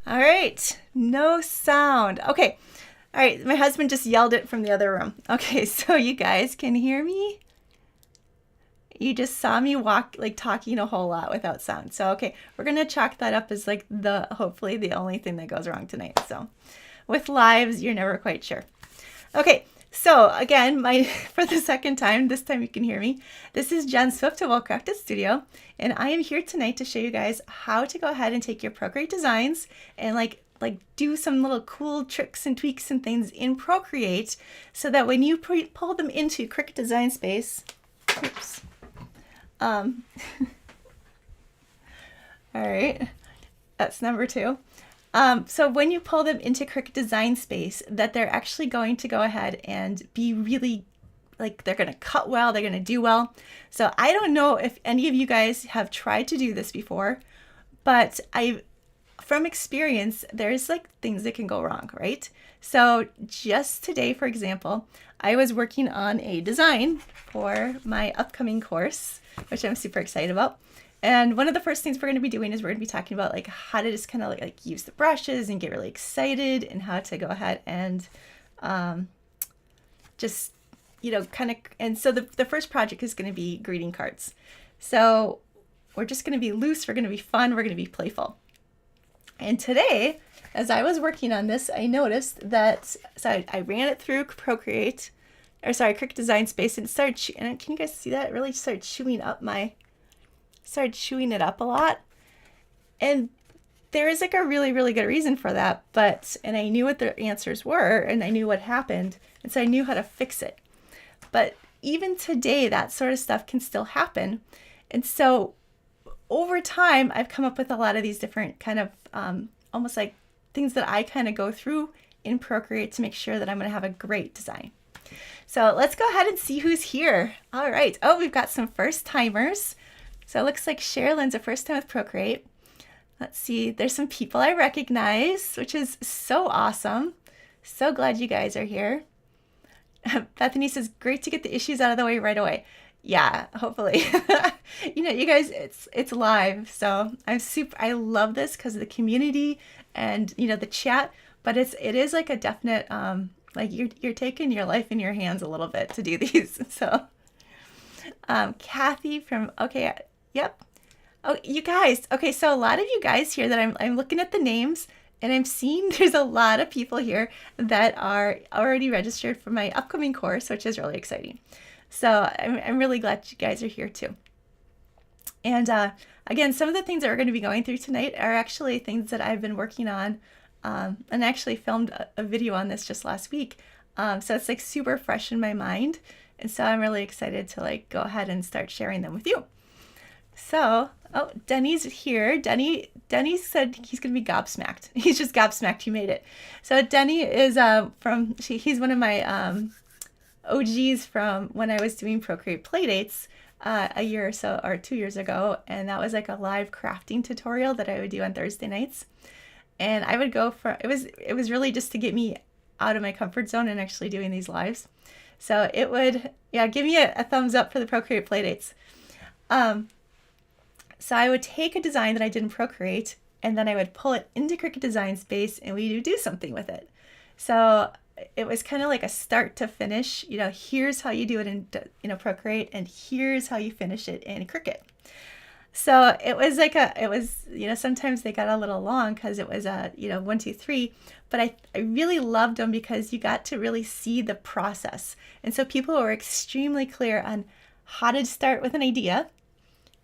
All right, no sound. Okay, all right, my husband just yelled it from the other room. Okay, so you guys can hear me? You just saw me walk, like talking a whole lot without sound. So, okay, we're gonna chalk that up as like hopefully the only thing that goes wrong tonight. So, with lives, you're never quite sure. Okay, so again, for the second time, this time you can hear me. This is Jen Swift of Well Crafted Studio, and I am here tonight to show you guys how to go ahead and take your Procreate designs and like do some little cool tricks and tweaks and things in Procreate, so that when you pull them into Cricut Design Space, oops. All right, that's number two. So when you pull them into Cricut Design Space, that they're actually going to go ahead and be really, like, they're going to cut well, they're going to do well. So I don't know if any of you guys have tried to do this before, but from experience, there's like things that can go wrong, right? So just today, for example, I was working on a design for my upcoming course, which I'm super excited about. And one of the first things we're going to be doing is we're going to be talking about like how to just kind of like use the brushes and get really excited, and how to go ahead and just, kind of, and so the first project is going to be greeting cards. So we're just going to be loose, we're going to be fun, we're going to be playful. And today, as I was working on this, I noticed that, so I ran it through Procreate, Cricut Design Space, and it started, and can you guys see that? It really started chewing it up a lot. And there is like a really, really good reason for that, and I knew what the answers were, and I knew what happened, and so I knew how to fix it. But even today, that sort of stuff can still happen. And so over time, I've come up with a lot of these different kind of almost like things that I kind of go through in Procreate to make sure that I'm going to have a great design. So let's go ahead and see who's here. All right. Oh, we've got some first timers. So it looks like Sherilyn's a first time with Procreate. Let's see. There's some people I recognize, which is so awesome. So glad you guys are here. Bethany says, great to get the issues out of the way right away. Yeah, hopefully. You guys, it's live, so I love this because of the community and the chat, but it is like a definite like you're taking your life in your hands a little bit to do these. So Kathy from yep. Oh, you guys. Okay, so a lot of you guys here that I'm looking at the names, and I'm seeing there's a lot of people here that are already registered for my upcoming course, which is really exciting. So I'm really glad you guys are here too. And again, some of the things that we're going to be going through tonight are actually things that I've been working on, and actually filmed a video on this just last week. So it's like super fresh in my mind. And so I'm really excited to like go ahead and start sharing them with you. So, oh, Denny's here. Denny said he's going to be gobsmacked. He's just gobsmacked. He made it. So Denny is he's one of my OGs from when I was doing Procreate Playdates a year or so, or 2 years ago, and that was like a live crafting tutorial that I would do on Thursday nights. And I would go for it was really just to get me out of my comfort zone and actually doing these lives. So it would, give me a thumbs up for the Procreate Playdates. So I would take a design that I did in Procreate, and then I would pull it into Cricut Design Space, and we would do something with it. So it was kind of like a start to finish, here's how you do it in Procreate, and here's how you finish it in Cricut. So it was like sometimes they got a little long because it was 1, 2, 3, but I really loved them because you got to really see the process. And so people were extremely clear on how to start with an idea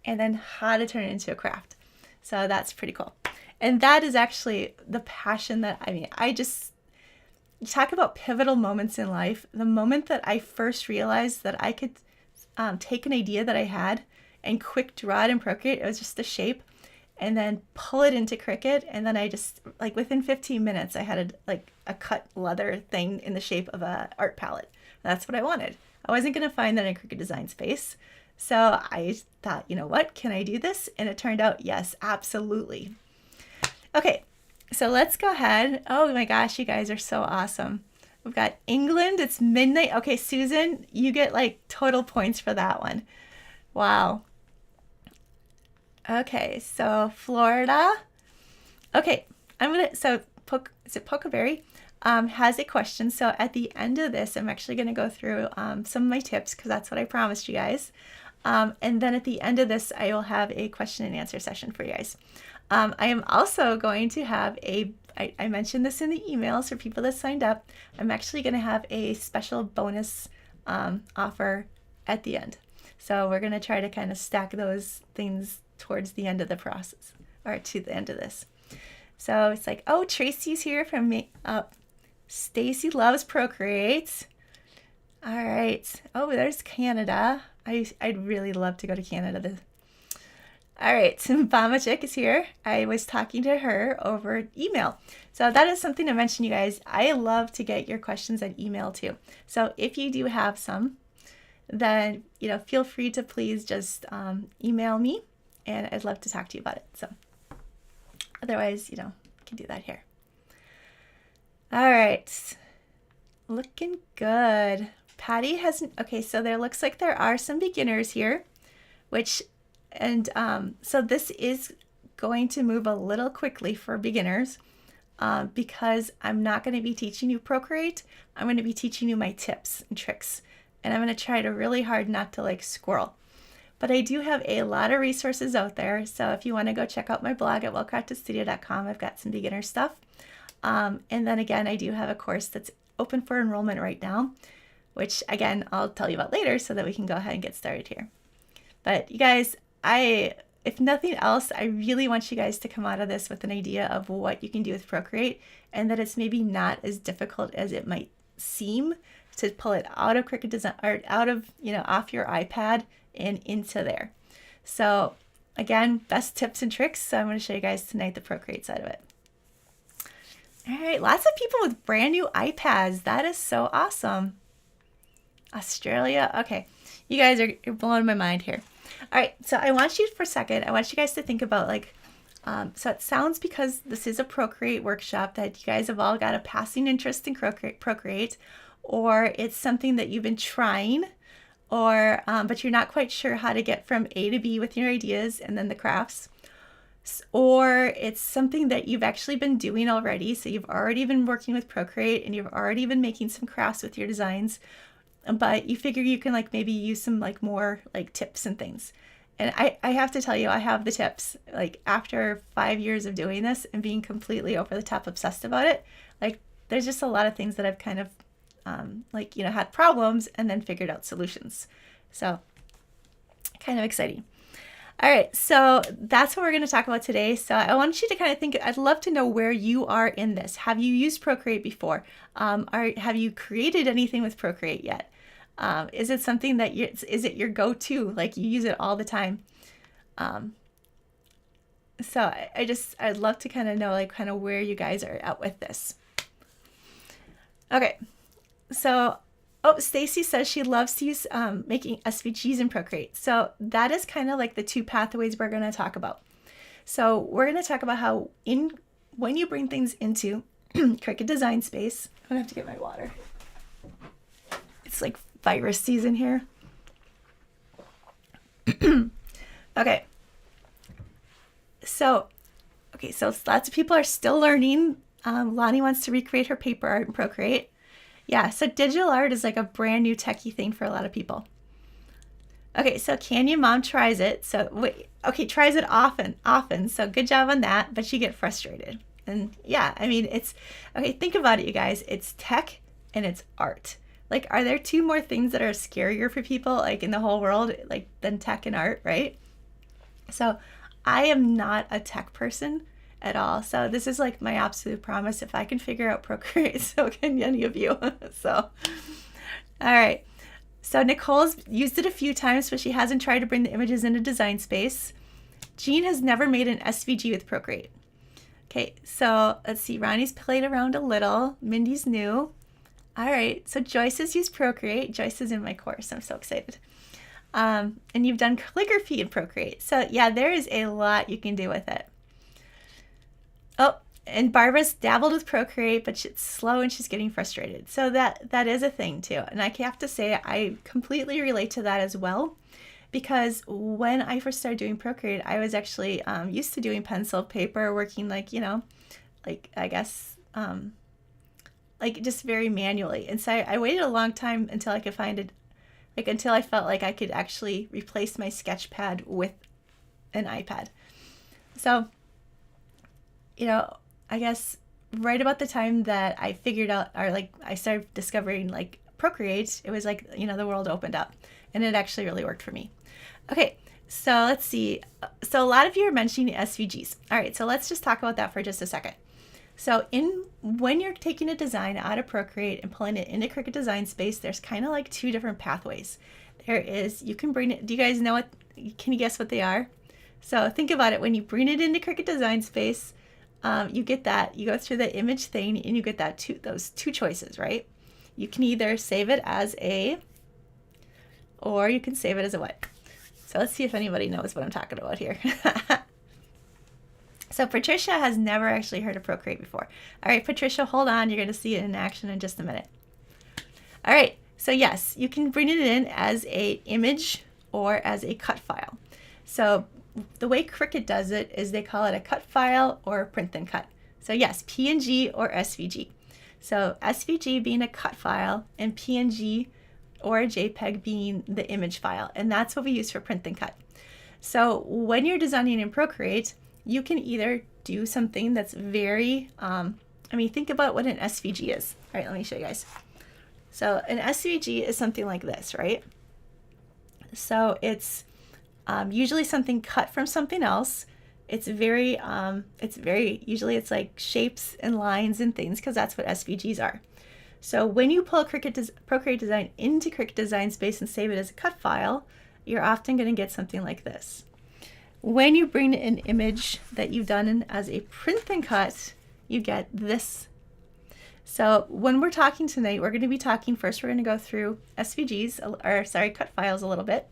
and then how to turn it into a craft. So that's pretty cool. And that is actually the passion that, you talk about pivotal moments in life. The moment that I first realized that I could take an idea that I had and quick draw it in Procreate, it was just the shape, and then pull it into Cricut, and then I just, like within 15 minutes, I had a cut leather thing in the shape of a art palette. That's what I wanted. I wasn't going to find that in Cricut Design Space. So I thought, you know what, can I do this? And it turned out, yes, absolutely. Okay, so let's go ahead. Oh my gosh, you guys are so awesome. We've got England, it's midnight. Okay, Susan, you get like total points for that one. Wow. Okay, so Florida. Okay, is it Pokeberry? Has a question. So at the end of this, I'm actually going to go through some of my tips because that's what I promised you guys. And then at the end of this, I will have a question and answer session for you guys. I am also going to have I mentioned this in the emails for people that signed up. I'm actually going to have a special bonus offer at the end. So we're going to try to kind of stack those things towards the end of the process, or to the end of this. So it's like, oh, Tracy's here from me. Stacy loves Procreate. All right. Oh, there's Canada. I'd really love to go to Canada. All right. Bama Chick is here. I was talking to her over email. So that is something to mention, you guys. I love to get your questions at email too. So if you do have some, then, feel free to please just email me, and I'd love to talk to you about it. So otherwise, you can do that here. All right. Looking good. Patty hasn't, okay, so there looks like there are some beginners here, so this is going to move a little quickly for beginners because I'm not going to be teaching you Procreate. I'm going to be teaching you my tips and tricks, and I'm going to try to really hard not to squirrel. But I do have a lot of resources out there, so if you want to go check out my blog at wellcraftedstudio.com, I've got some beginner stuff. And then again, I do have a course that's open for enrollment right now, which again, I'll tell you about later so that we can go ahead and get started here. But you guys, if nothing else, I really want you guys to come out of this with an idea of what you can do with Procreate, and that it's maybe not as difficult as it might seem to pull it out of Cricut Design, or out of, off your iPad and into there. So again, best tips and tricks. So I'm going to show you guys tonight the Procreate side of it. All right, lots of people with brand new iPads. That is so awesome. Australia. Okay, you guys you're blowing my mind here. All right, so I want you guys to think about so it sounds, because this is a Procreate workshop, that you guys have all got a passing interest in Procreate, or it's something that you've been trying, or but you're not quite sure how to get from A to B with your ideas and then the crafts. Or it's something that you've actually been doing already. So you've already been working with Procreate and you've already been making some crafts with your designs, but you figure you can maybe use some more tips and things. And I have to tell you, I have the tips. After 5 years of doing this and being completely over the top obsessed about it, there's just a lot of things that I've kind of had problems and then figured out solutions. So kind of exciting. All right, so that's what we're going to talk about today. So I want you to kind of think, I'd love to know where you are in this. Have you used Procreate before? Have you created anything with Procreate yet? Is it something that is it your go-to? You use it all the time? So I'd love to kind of know kind of where you guys are at with this. Okay, so Stacy says she loves to use making SVGs in Procreate. So that is kind of the two pathways we're going to talk about. So we're going to talk about how when you bring things into Cricut Design Space, I'm going to have to get my water. It's virus season here. Okay. So lots of people are still learning. Lonnie wants to recreate her paper art in Procreate. Yeah, so digital art is a brand new techie thing for a lot of people. Okay, so Canyon Mom tries it. Tries it often. So good job on that, but you get frustrated. And yeah, it's, think about it, you guys. It's tech and it's art. Are there two more things that are scarier for people, in the whole world, than tech and art, right? So I am not a tech person at all. So this is my absolute promise. If I can figure out Procreate, so can any of you. So, all right. So Nicole's used it a few times, but she hasn't tried to bring the images into Design Space. Jean has never made an SVG with Procreate. Okay, so let's see. Ronnie's played around a little. Mindy's new. All right. So Joyce has used Procreate. Joyce is in my course. I'm so excited. And you've done calligraphy in Procreate. So yeah, there is a lot you can do with it. Oh, and Barbara's dabbled with Procreate, but it's slow and she's getting frustrated. So that is a thing too. And I have to say, I completely relate to that as well, because when I first started doing Procreate, I was actually used to doing pencil, paper, working like, I guess, like just very manually. And so I waited a long time until I could find it, like until I felt like I could actually replace my sketch pad with an iPad. So, you know, I guess right about the time that I figured out, or like I started discovering like Procreate, it was like, you know, the world opened up and it actually really worked for me. Okay, so let's see. So a lot of you are mentioning SVGs. All right, so let's just talk about that for just a second. So when you're taking a design out of Procreate and pulling it into Cricut Design Space, there's kind of like two different pathways. There is, you can bring it, do you guys know what, can you guess what they are? So think about it, when you bring it into Cricut Design Space, you get that, you go through the image thing and you get that those two choices, right? You can either save it as a, or you can save it as a what? So let's see if anybody knows what I'm talking about here. So Patricia has never actually heard of Procreate before. All right, Patricia, hold on. You're going to see it in action in just a minute. All right, so yes, you can bring it in as an image or as a cut file. So the way Cricut does it is they call it a cut file or print and cut. So yes, PNG or SVG. So SVG being a cut file and PNG or a JPEG being the image file. And that's what we use for print and cut. So when you're designing in Procreate, you can either do something that's very, I mean, think about what an SVG is. All right, let me show you guys. So an SVG is something like this, right? So it's usually something cut from something else. It's very, usually it's like shapes and lines and things because that's what SVGs are. So when you pull Procreate Design into Cricut Design Space and save it as a cut file, you're often going to get something like this. When you bring an image that you've done in as a print and cut, you get this. So when we're talking tonight, we're going to be talking first, we're going to go through SVGs, or sorry, cut files a little bit,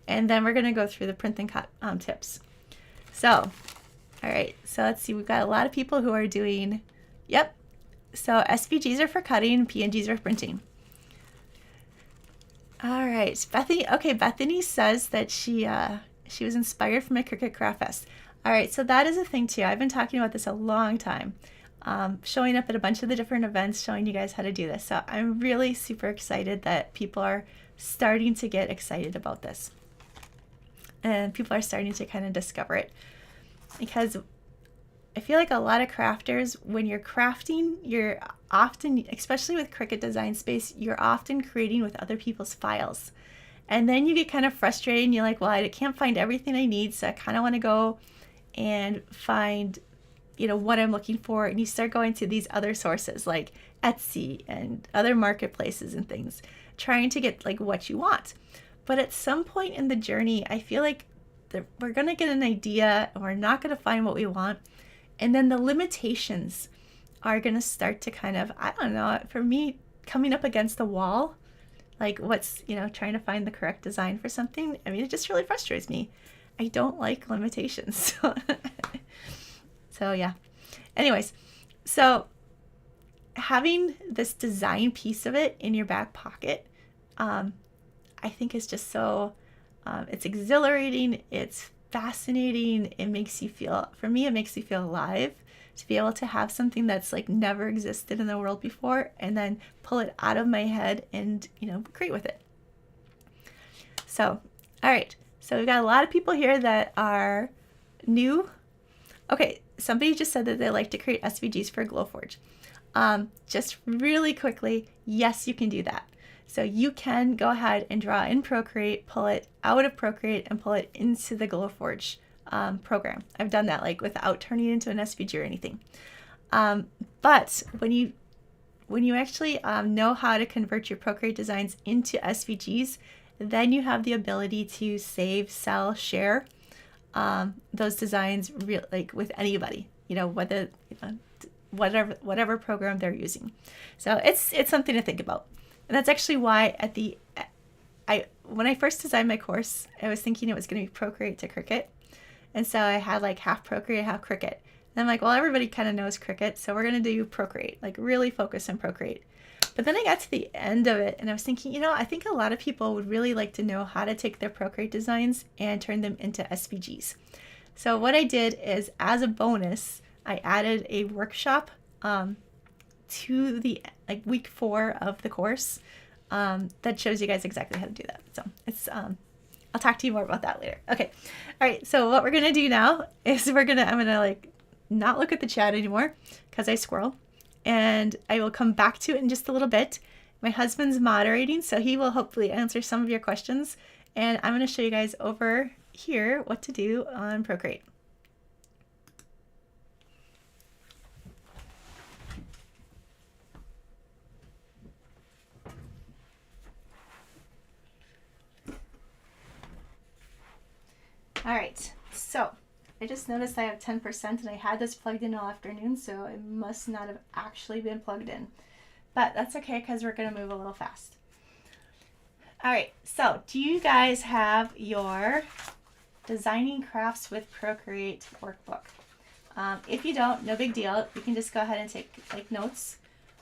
and then we're going to go through the print and cut tips. So, all right, so let's see, we've got a lot of people who are doing, yep, so SVGs are for cutting, PNGs are for printing. All right, Bethany, okay, Bethany says that she was inspired from a Cricut Craft Fest. All right, so that is a thing too. I've been talking about this a long time, showing up at a bunch of the different events, showing you guys how to do this. So I'm really super excited that people are starting to get excited about this. And people are starting to kind of discover it. Because I feel like a lot of crafters, when you're crafting, you're often, especially with Cricut Design Space, you're often creating with other people's files. And then you get kind of frustrated and you're like, well, I can't find everything I need, so I kind of want to go and find, you know, what I'm looking for. And you start going to these other sources like Etsy and other marketplaces and things, trying to get like what you want. But at some point in the journey, I feel like we're going to get an idea and we're not going to find what we want. And then the limitations are going to start to kind of, I don't know, for me, coming up against the wall. Like what's, you know, trying to find the correct design for something. I mean, it just really frustrates me. I don't like limitations. So yeah. Anyways, so having this design piece of it in your back pocket, I think is just so, it's exhilarating. It's fascinating. It makes you feel, for me, it makes me feel alive. To be able to have something that's like never existed in the world before and then pull it out of my head and, you know, create with it. So, all right. So we've got a lot of people here that are new. Okay. Somebody just said that they like to create SVGs for Glowforge. Just really quickly, yes, you can do that. So you can go ahead and draw in Procreate, pull it out of Procreate and pull it into the Glowforge program. I've done that like without turning it into an SVG or anything. But when you actually know how to convert your Procreate designs into SVGs, then you have the ability to save, sell, share those designs like with anybody, you know, whether, you know, whatever program they're using. So it's something to think about. And that's actually why when I first designed my course, I was thinking it was going to be Procreate to Cricut. And so I had like half Procreate, half Cricut. And I'm like, well, everybody kind of knows Cricut, so we're going to do Procreate, like really focus on Procreate. But then I got to the end of it and I was thinking, you know, I think a lot of people would really like to know how to take their Procreate designs and turn them into SVGs. So what I did is, as a bonus, I added a workshop to the week 4 of the course that shows you guys exactly how to do that. So it's I'll talk to you more about that later. Okay. All right. So what we're going to do now is I'm going to like not look at the chat anymore because I squirrel, and I will come back to it in just a little bit. My husband's moderating, so he will hopefully answer some of your questions, and I'm going to show you guys over here what to do on Procreate. All right, so I just noticed I have 10% and I had this plugged in all afternoon, so it must not have actually been plugged in. But that's okay because we're going to move a little fast. All right, so do you guys have your Designing Crafts with Procreate workbook? If you don't, no big deal. You can just go ahead and take notes.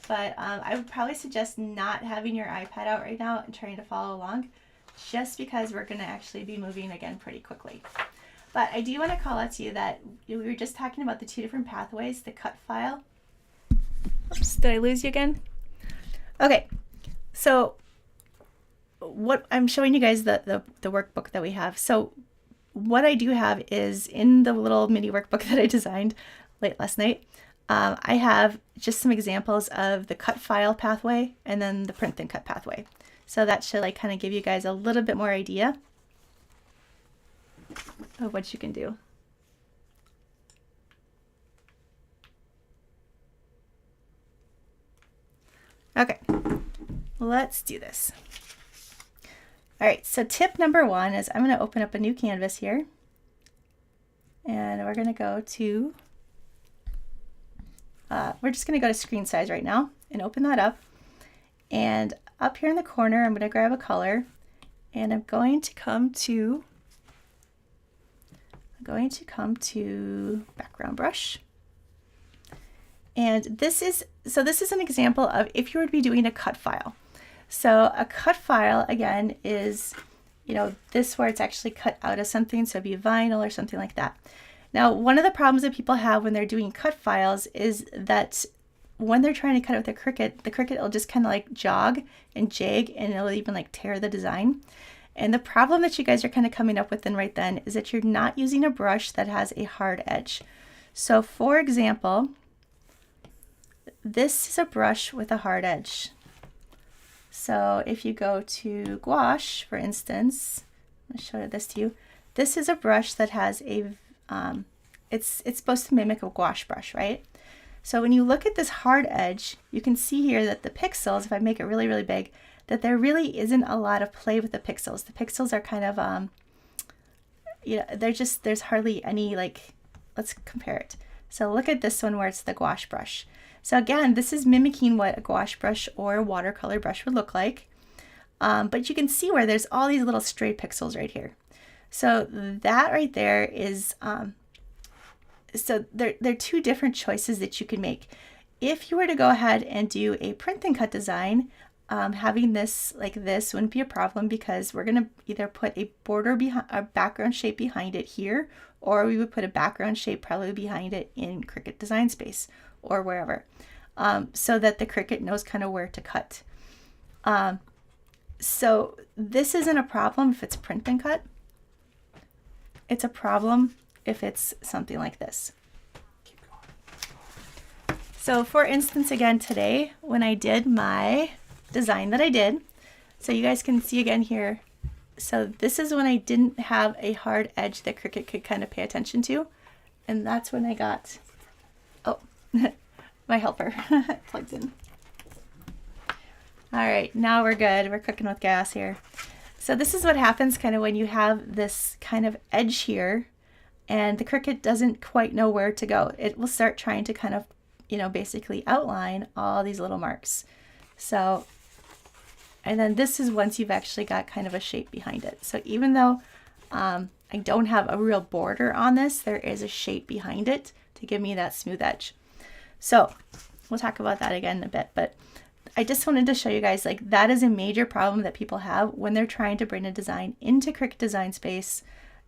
But I would probably suggest not having your iPad out right now and trying to follow along, just because we're going to actually be moving again pretty quickly. But I do want to call out to you that we were just talking about the 2 different pathways, the cut file. Oops, did I lose you again? Okay, so what I'm showing you guys the workbook that we have. So what I do have is in the little mini workbook that I designed late last night, I have just some examples of the cut file pathway and then the print and cut pathway. So that should like kind of give you guys a little bit more idea of what you can do. Okay, let's do this. All right, so tip number 1 is I'm going to open up a new canvas here, and we're going to go to, we're just going to go to screen size right now and open that up. And up here in the corner, I'm going to grab a color, and I'm going to come to background brush. And this is an example of if you were to be doing a cut file. So a cut file, again, is, this where it's actually cut out of something, so it'd be vinyl or something like that. Now, one of the problems that people have when they're doing cut files is that when they're trying to cut it with the Cricut will just kind of like jog and jag, and it'll even like tear the design. And the problem that you guys are kind of coming up with right then is that you're not using a brush that has a hard edge. So for example, this is a brush with a hard edge. So if you go to gouache, for instance, I'll show this to you. This is a brush that has a, it's supposed to mimic a gouache brush, right? So when you look at this hard edge, you can see here that the pixels, if I make it really, really big, that there really isn't a lot of play with the pixels. The pixels are kind of, there's hardly any, let's compare it. So look at this one where it's the gouache brush. So again, this is mimicking what a gouache brush or a watercolor brush would look like. But you can see where there's all these little stray pixels right here. So that right there is, so there are 2 different choices that you can make. If you were to go ahead and do a print and cut design, having this like this wouldn't be a problem, because we're going to either put a border behind, a background shape behind it here, or we would put a background shape probably behind it in Cricut Design Space or wherever, so that the Cricut knows kind of where to cut. So this isn't a problem if it's print and cut. It's a problem if it's something like this. So for instance, again today, when I did my design that I did, so you guys can see again here, so this is when I didn't have a hard edge that Cricut could kind of pay attention to, and that's when I got, oh, my helper plugs in. All right, now we're good. We're cooking with gas here. So this is what happens kind of when you have this kind of edge here and the Cricut doesn't quite know where to go. It will start trying to kind of, basically outline all these little marks. So, and then this is once you've actually got kind of a shape behind it. So even though I don't have a real border on this, there is a shape behind it to give me that smooth edge. So we'll talk about that again in a bit, but I just wanted to show you guys, that is a major problem that people have when they're trying to bring a design into Cricut Design Space.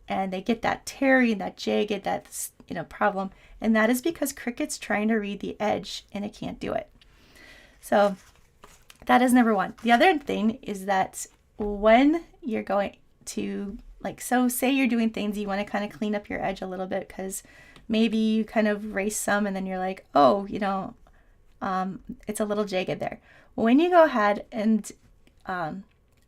and they get that tearing, that jagged, that problem, and that is because Cricut's trying to read the edge and it can't do it. So that is number one. The other thing is that when you're going to, like, so say you're doing things, you want to kind of clean up your edge a little bit because maybe you kind of erase some and then you're like, oh, it's a little jagged there. When you go ahead and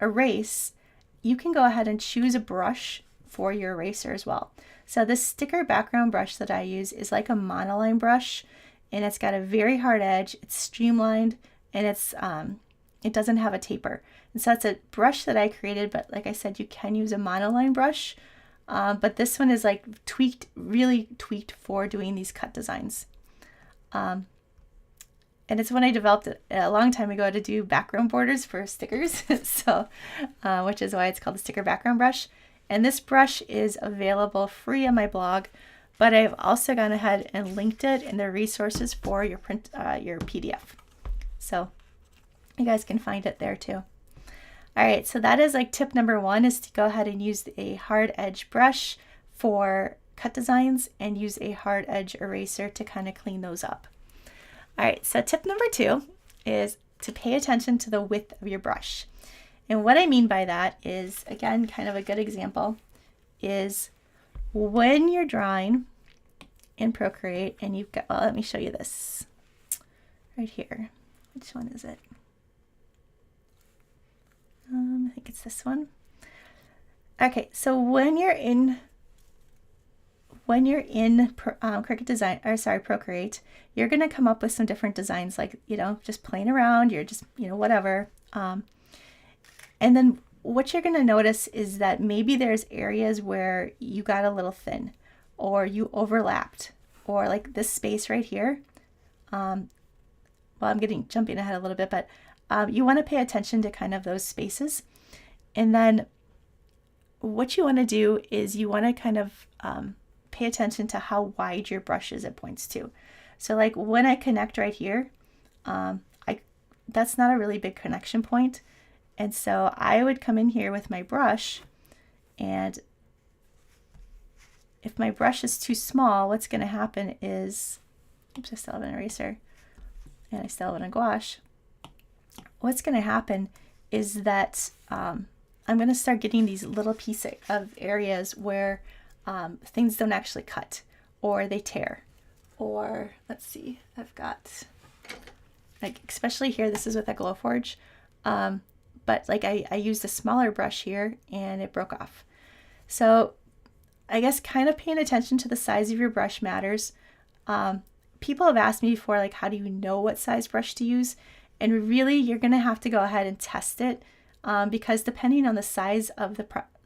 erase, you can go ahead and choose a brush for your eraser as well. So this sticker background brush that I use is like a monoline brush, and it's got a very hard edge, it's streamlined, and it doesn't have a taper. And so it's a brush that I created, but like I said, you can use a monoline brush, but this one is like really tweaked for doing these cut designs. And it's one I developed a long time ago to do background borders for stickers, so which is why it's called the sticker background brush. And this brush is available free on my blog, but I've also gone ahead and linked it in the resources for your your PDF. So you guys can find it there too. All right, so that is like tip number one, is to go ahead and use a hard edge brush for cut designs and use a hard edge eraser to kind of clean those up. All right, so tip number two is to pay attention to the width of your brush. And what I mean by that is, again, kind of a good example is when you're drawing in Procreate and you've got, well, let me show you this right here. Which one is it? I think it's this one. Okay, so when you're in Cricut Design, or sorry, Procreate, you're going to come up with some different designs, like, just playing around, you're just, whatever. And then what you're going to notice is that maybe there's areas where you got a little thin, or you overlapped, or like this space right here. Well, I'm jumping ahead a little bit, but you want to pay attention to kind of those spaces. And then what you want to do is you want to kind of pay attention to how wide your brush is, it points to. So like when I connect right here, that's not a really big connection point. And so I would come in here with my brush, and if my brush is too small, what's going to happen is, oops, I still have an eraser and I still have a gouache. What's going to happen is that I'm going to start getting these little pieces of areas where things don't actually cut, or they tear, or let's see, I've got, like, especially here, this is with a Glowforge, but like I used a smaller brush here and it broke off. So I guess kind of paying attention to the size of your brush matters. People have asked me before, like, how do you know what size brush to use? And really, you're going to have to go ahead and test it, because depending on the size of the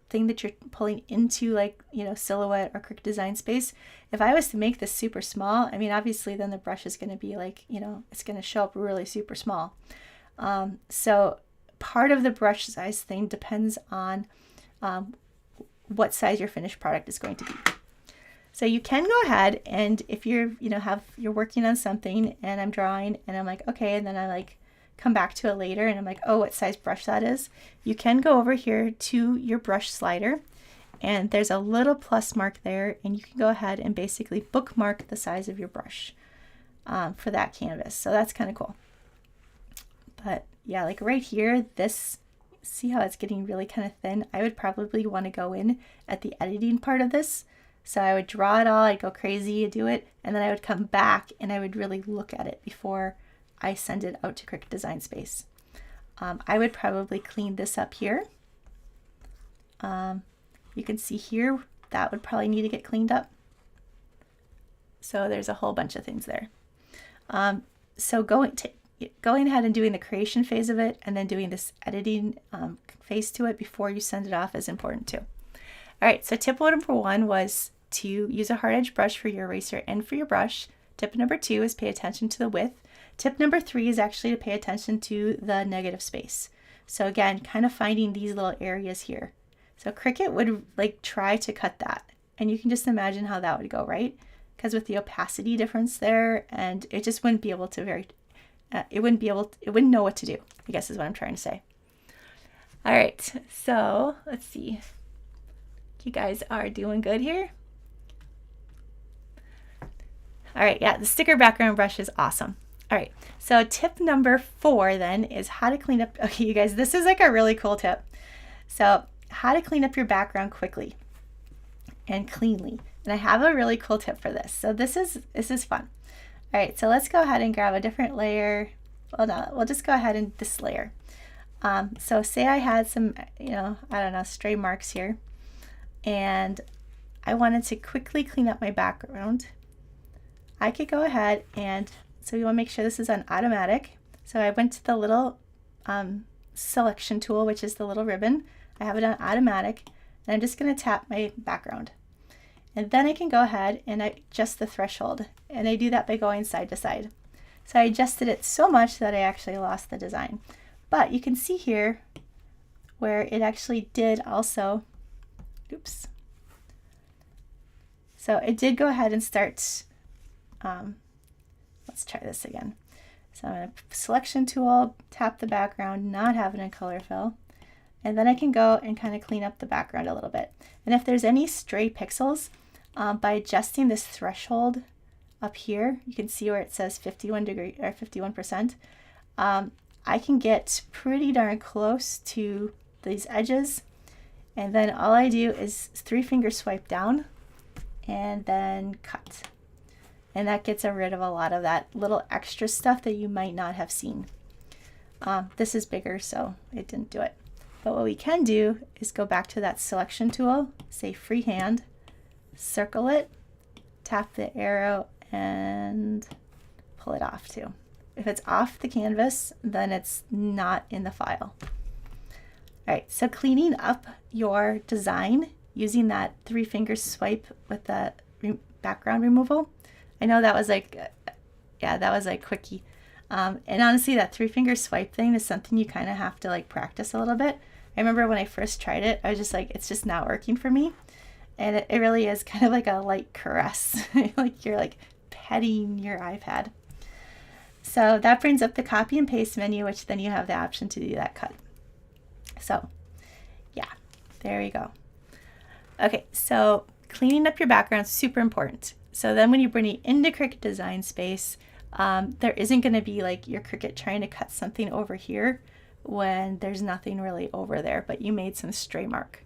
thing that you're pulling into, like, Silhouette or Cricut Design Space, if I was to make this super small, I mean, obviously then the brush is going to be like, it's going to show up really super small. So part of the brush size thing depends on what size your finished product is going to be. So you can go ahead, and if you're, you're working on something and I'm drawing and I'm like, okay, and then I like come back to it later and I'm like, oh, what size brush that is, you can go over here to your brush slider, and there's a little plus mark there, and you can go ahead and basically bookmark the size of your brush for that canvas. So that's kind of cool. But yeah, like right here, see how it's getting really kind of thin? I would probably want to go in at the editing part of this. So I would draw it all, I'd go crazy, do it, and then I would come back and I would really look at it before I send it out to Cricut Design Space. I would probably clean this up here. You can see here, that would probably need to get cleaned up. So there's a whole bunch of things there. So going ahead and doing the creation phase of it and then doing this editing phase to it before you send it off is important too. All right, so tip number one was to use a hard edge brush for your eraser and for your brush. Tip number two is pay attention to the width. Tip number three is actually to pay attention to the negative space. So again, kind of finding these little areas here. So Cricut would like try to cut that, and you can just imagine how that would go, right? Because with the opacity difference there, and it just wouldn't be able to it wouldn't know what to do, I guess is what I'm trying to say. All right, so let's see. You guys are doing good here. All right, yeah, the sticker background brush is awesome. All right, so tip number 4 then is how to clean up. Okay, you guys, this is like a really cool tip. So how to clean up your background quickly and cleanly. And I have a really cool tip for this. So this is fun. All right, so let's go ahead and grab a different layer. Well, no, we'll just go ahead and this layer. So say I had some, I don't know, stray marks here, and I wanted to quickly clean up my background. I could go ahead and, so we want to make sure this is on automatic. So I went to the little selection tool, which is the little ribbon. I have it on automatic, and I'm just going to tap my background. And then I can go ahead and adjust the threshold, and I do that by going side to side. So I adjusted it so much that I actually lost the design. But you can see here where it actually did also, oops. So it did go ahead and start, let's try this again. So I'm going to selection tool, tap the background, not have it in color fill. And then I can go and kind of clean up the background a little bit. And if there's any stray pixels, by adjusting this threshold up here, you can see where it says 51%. I can get pretty darn close to these edges. And then all I do is 3-finger swipe down and then cut. And that gets rid of a lot of that little extra stuff that you might not have seen. This is bigger, so it didn't do it. But what we can do is go back to that selection tool, say freehand, circle it, tap the arrow, and pull it off too. If it's off the canvas, then it's not in the file. All right, so cleaning up your design using that 3-finger swipe with the background removal. I know that was like, yeah, that was like quickie. And honestly, that 3-finger swipe thing is something you kind of have to like practice a little bit. I remember when I first tried it, I was just like, it's just not working for me. And it really is kind of like a light caress, like you're like petting your iPad. So that brings up the copy and paste menu, which then you have the option to do that cut. So yeah, there you go. Okay, so cleaning up your background is super important. So then when you bring it into Cricut Design Space, there isn't going to be like your Cricut trying to cut something over here when there's nothing really over there, but you made some stray mark.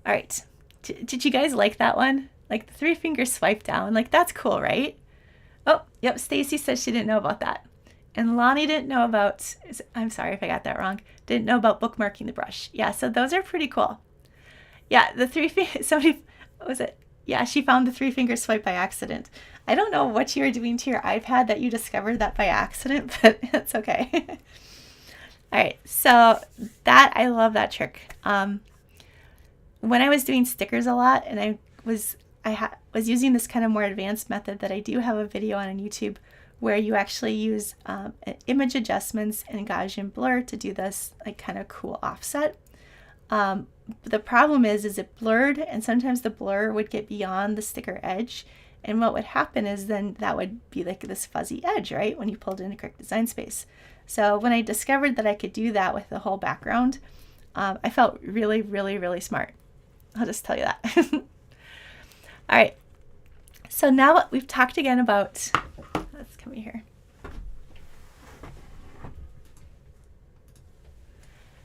All right, did you guys like that one? Like the 3-finger swipe down, like that's cool, right? Oh, yep, Stacy says she didn't know about that. And Lonnie didn't know about, I'm sorry if I got that wrong, didn't know about bookmarking the brush. Yeah, so those are pretty cool. Yeah, the 3-finger, somebody, what was it? Yeah, she found the 3-finger swipe by accident. I don't know what you were doing to your iPad that you discovered that by accident, but it's okay. All right, so that, I love that trick. When I was doing stickers a lot, and I was using this kind of more advanced method that I do have a video on YouTube where you actually use image adjustments and Gaussian blur to do this like kind of cool offset. The problem is it blurred, and sometimes the blur would get beyond the sticker edge, and what would happen is then that would be like this fuzzy edge, right, when you pulled into Cricut Design Space. So when I discovered that I could do that with the whole background, I felt really, really, really smart. I'll just tell you that. All right, so now we've talked again about, let's come here.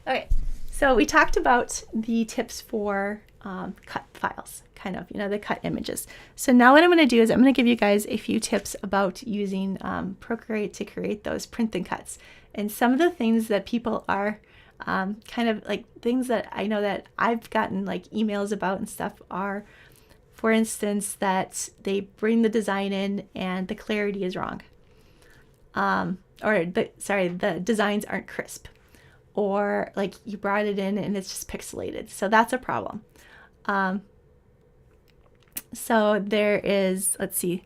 Okay, so we talked about the tips for cut files, kind of, the cut images. So now what I'm going to do is I'm going to give you guys a few tips about using Procreate to create those print and cuts. And some of the things that people are kind of like things that I know that I've gotten like emails about and stuff are, for instance, that they bring the design in and the clarity is wrong. The designs aren't crisp. Or like you brought it in and it's just pixelated. So that's a problem. So there is, let's see,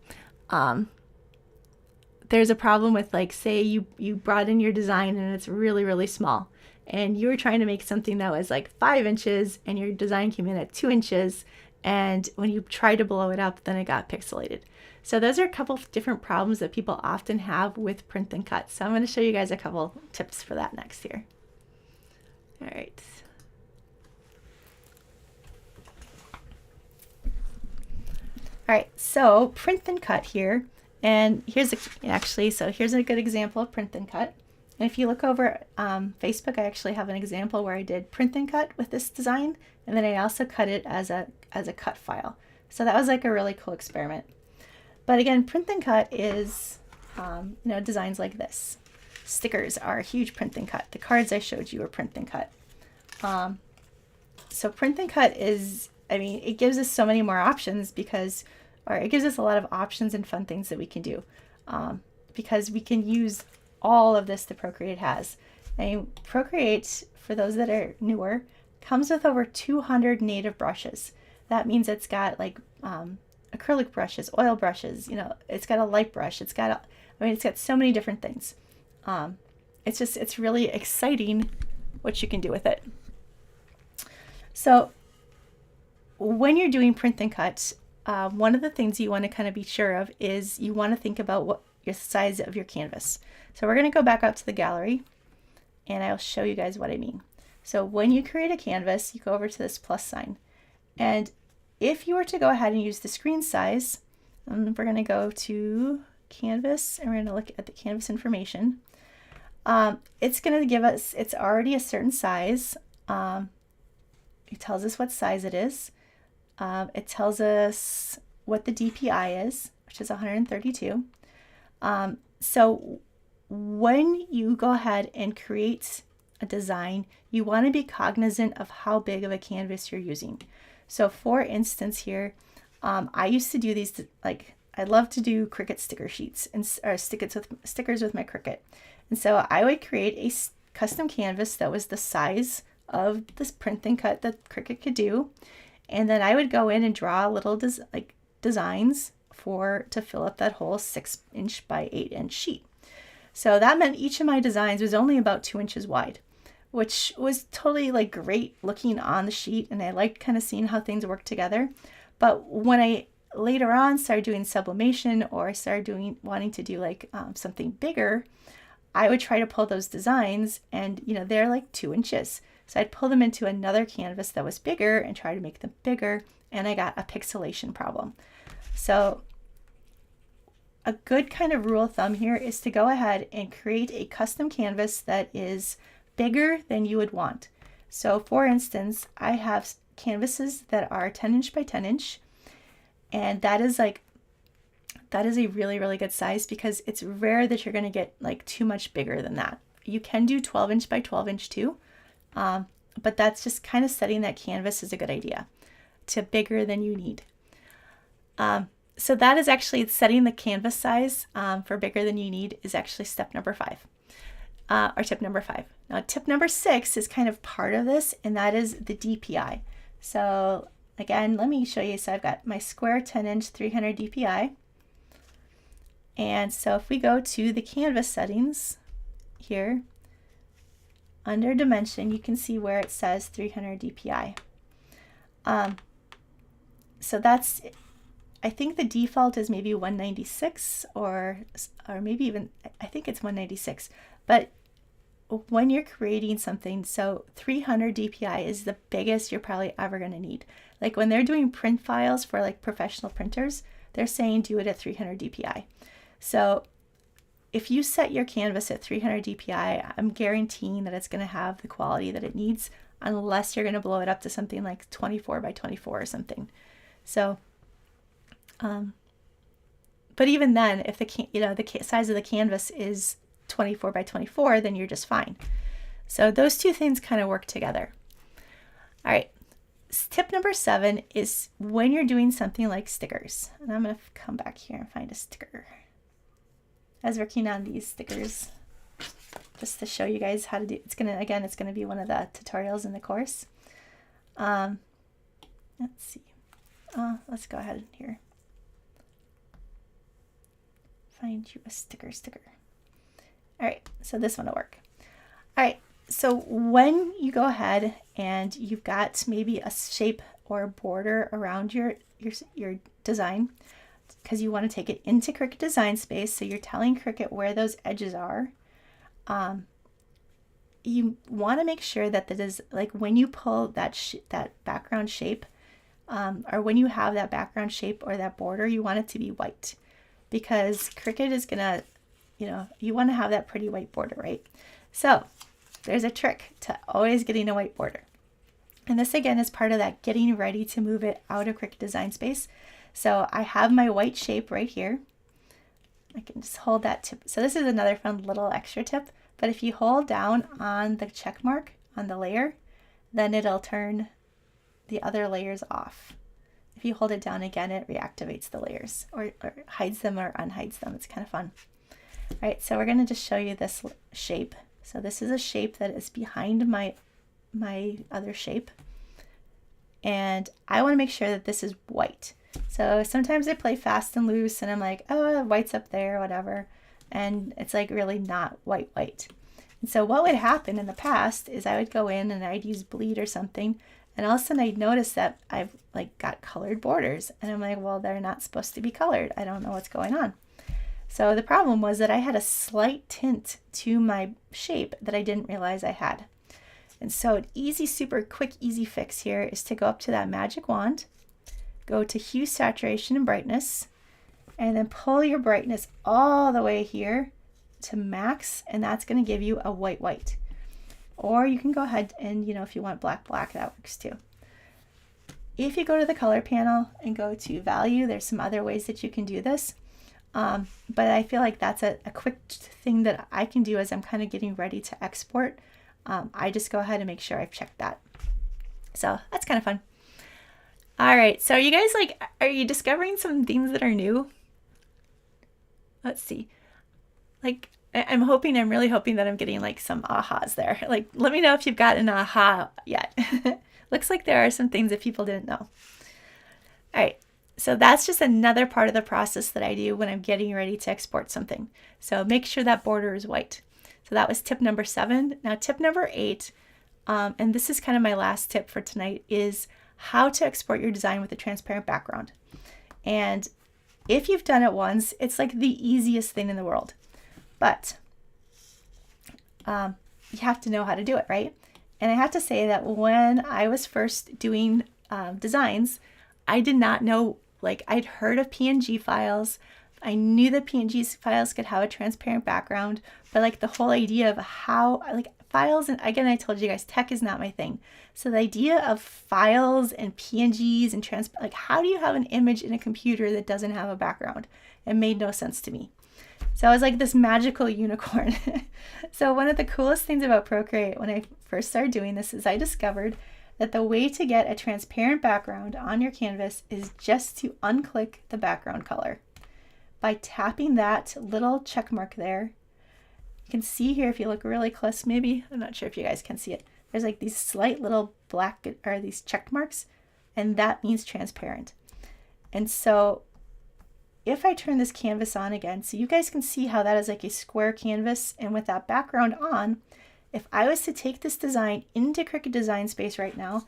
there's a problem with like, say you brought in your design and it's really, really small. And you were trying to make something that was like 5 inches and your design came in at 2 inches. And when you try to blow it up, then it got pixelated. So those are a couple of different problems that people often have with print and cut. So I'm going to show you guys a couple tips for that next here. All right. All right, so print then cut here. And here's here's a good example of print then cut. And if you look over Facebook, I actually have an example where I did print then cut with this design, and then I also cut it as a cut file. So that was like a really cool experiment. But again, print then cut is designs like this. Stickers are a huge print then cut. The cards I showed you were print then cut. So print then cut is, it gives us so many more options it gives us a lot of options and fun things that we can do because we can use all of this that Procreate has. Procreate, for those that are newer, comes with over 200 native brushes. That means it's got like acrylic brushes, oil brushes, it's got a light brush. It's got so many different things. It's really exciting what you can do with it. So when you're doing print and cut, one of the things you want to kind of be sure of is you want to think about what your size of your canvas. So we're going to go back out to the gallery and I'll show you guys what I mean. So when you create a canvas, you go over to this plus sign. And if you were to go ahead and use the screen size, we're going to go to canvas and we're going to look at the canvas information. It's going to give us, it's already a certain size. It tells us what size it is. It tells us what the DPI is, which is 132. So when you go ahead and create a design, you want to be cognizant of how big of a canvas you're using. So for instance here, I used to do these, I love to do Cricut sticker sheets or stickers with my Cricut. And so I would create a custom canvas that was the size of this print and cut that Cricut could do. And then I would go in and draw little designs to fill up that whole 6-inch by 8-inch sheet. So that meant each of my designs was only about 2 inches wide, which was totally great looking on the sheet. And I liked kind of seeing how things work together. But when I later on started doing sublimation or I started wanting to do something bigger, I would try to pull those designs and they're 2 inches. So I'd pull them into another canvas that was bigger and try to make them bigger, and I got a pixelation problem. So a good kind of rule of thumb here is to go ahead and create a custom canvas that is bigger than you would want. So for instance, I have canvases that are 10-inch by 10-inch, and that is a really, really good size because it's rare that you're going to get too much bigger than that. You can do 12-inch by 12-inch too. But that's just kind of setting that canvas is a good idea to bigger than you need. So that is actually setting the canvas size for bigger than you need is actually step number 5, or tip number 5. Now tip number 6 is kind of part of this, and that is the DPI. So again, let me show you. So I've got my square 10-inch 300 DPI. And so if we go to the canvas settings here, under dimension, you can see where it says 300 DPI. So that's, I think the default is maybe 196 or maybe even, I think it's 196. But when you're creating something, so 300 DPI is the biggest you're probably ever going to need. When they're doing print files for professional printers, they're saying do it at 300 DPI. So if you set your canvas at 300 DPI, I'm guaranteeing that it's going to have the quality that it needs, unless you're going to blow it up to something like 24 by 24 or something. So, but even then, if the size of the canvas is 24 by 24, then you're just fine. So those two things kind of work together. All right. Tip number 7 is when you're doing something like stickers. And I'm going to come back here and find a sticker. I was working on these stickers just to show you guys how to do. It's gonna be one of the tutorials in the course. Let's see. Let's go ahead here. Find you a sticker. All right, so this one will work. All right, so when you go ahead and you've got maybe a shape or a border around your design, because you want to take it into Cricut Design Space, so you're telling Cricut where those edges are. You want to make sure that when you pull that background shape, or when you have that background shape or that border, you want it to be white, because Cricut is gonna, you want to have that pretty white border, right? So there's a trick to always getting a white border. And this again is part of that getting ready to move it out of Cricut Design Space. So I have my white shape right here. I can just hold that tip. So this is another fun little extra tip, but if you hold down on the check mark on the layer, then it'll turn the other layers off. If you hold it down again, it reactivates the layers or hides them or unhides them. It's kind of fun. All right, so we're going to just show you this shape. So this is a shape that is behind my other shape. And I want to make sure that this is white. So sometimes I play fast and loose and I'm like, oh, white's up there, whatever. And it's like really not white. And so what would happen in the past is I would go in and I'd use bleed or something. And all of a sudden I'd notice that I've like got colored borders. And I'm like, well, they're not supposed to be colored. I don't know what's going on. So the problem was that I had a slight tint to my shape that I didn't realize I had. And so an easy, super quick, easy fix here is to go up to that magic wand, go to hue, saturation, and brightness, and then pull your brightness all the way here to max, and that's going to give you a white. Or you can go ahead and, if you want black, that works too. If you go to the color panel and go to value, there's some other ways that you can do this. But I feel like that's a quick thing that I can do as I'm kind of getting ready to export. I just go ahead and make sure I've checked that. So that's kind of fun. All right, so you guys are you discovering some things that are new? Let's see. I'm really hoping that I'm getting some ahas there. Let me know if you've got an aha yet. Looks like there are some things that people didn't know. All right, so that's just another part of the process that I do when I'm getting ready to export something. So make sure that border is white. So that was tip number 7. Now tip number 8, and this is kind of my last tip for tonight, is how to export your design with a transparent background. And if you've done it once, it's like the easiest thing in the world. But you have to know how to do it, right? And I have to say that when I was first doing designs, I did not know, I'd heard of PNG files. I knew that PNG files could have a transparent background, but the whole idea of how, files, and again, I told you guys, tech is not my thing. So the idea of files and PNGs and how do you have an image in a computer that doesn't have a background? It made no sense to me. So I was like this magical unicorn. So one of the coolest things about Procreate when I first started doing this is I discovered that the way to get a transparent background on your canvas is just to unclick the background color. By tapping that little check mark there, you can see here if you look really close, maybe, I'm not sure if you guys can see it, there's these slight little black, or these check marks, and that means transparent. And so if I turn this canvas on again, so you guys can see how that is a square canvas, and with that background on, if I was to take this design into Cricut Design Space right now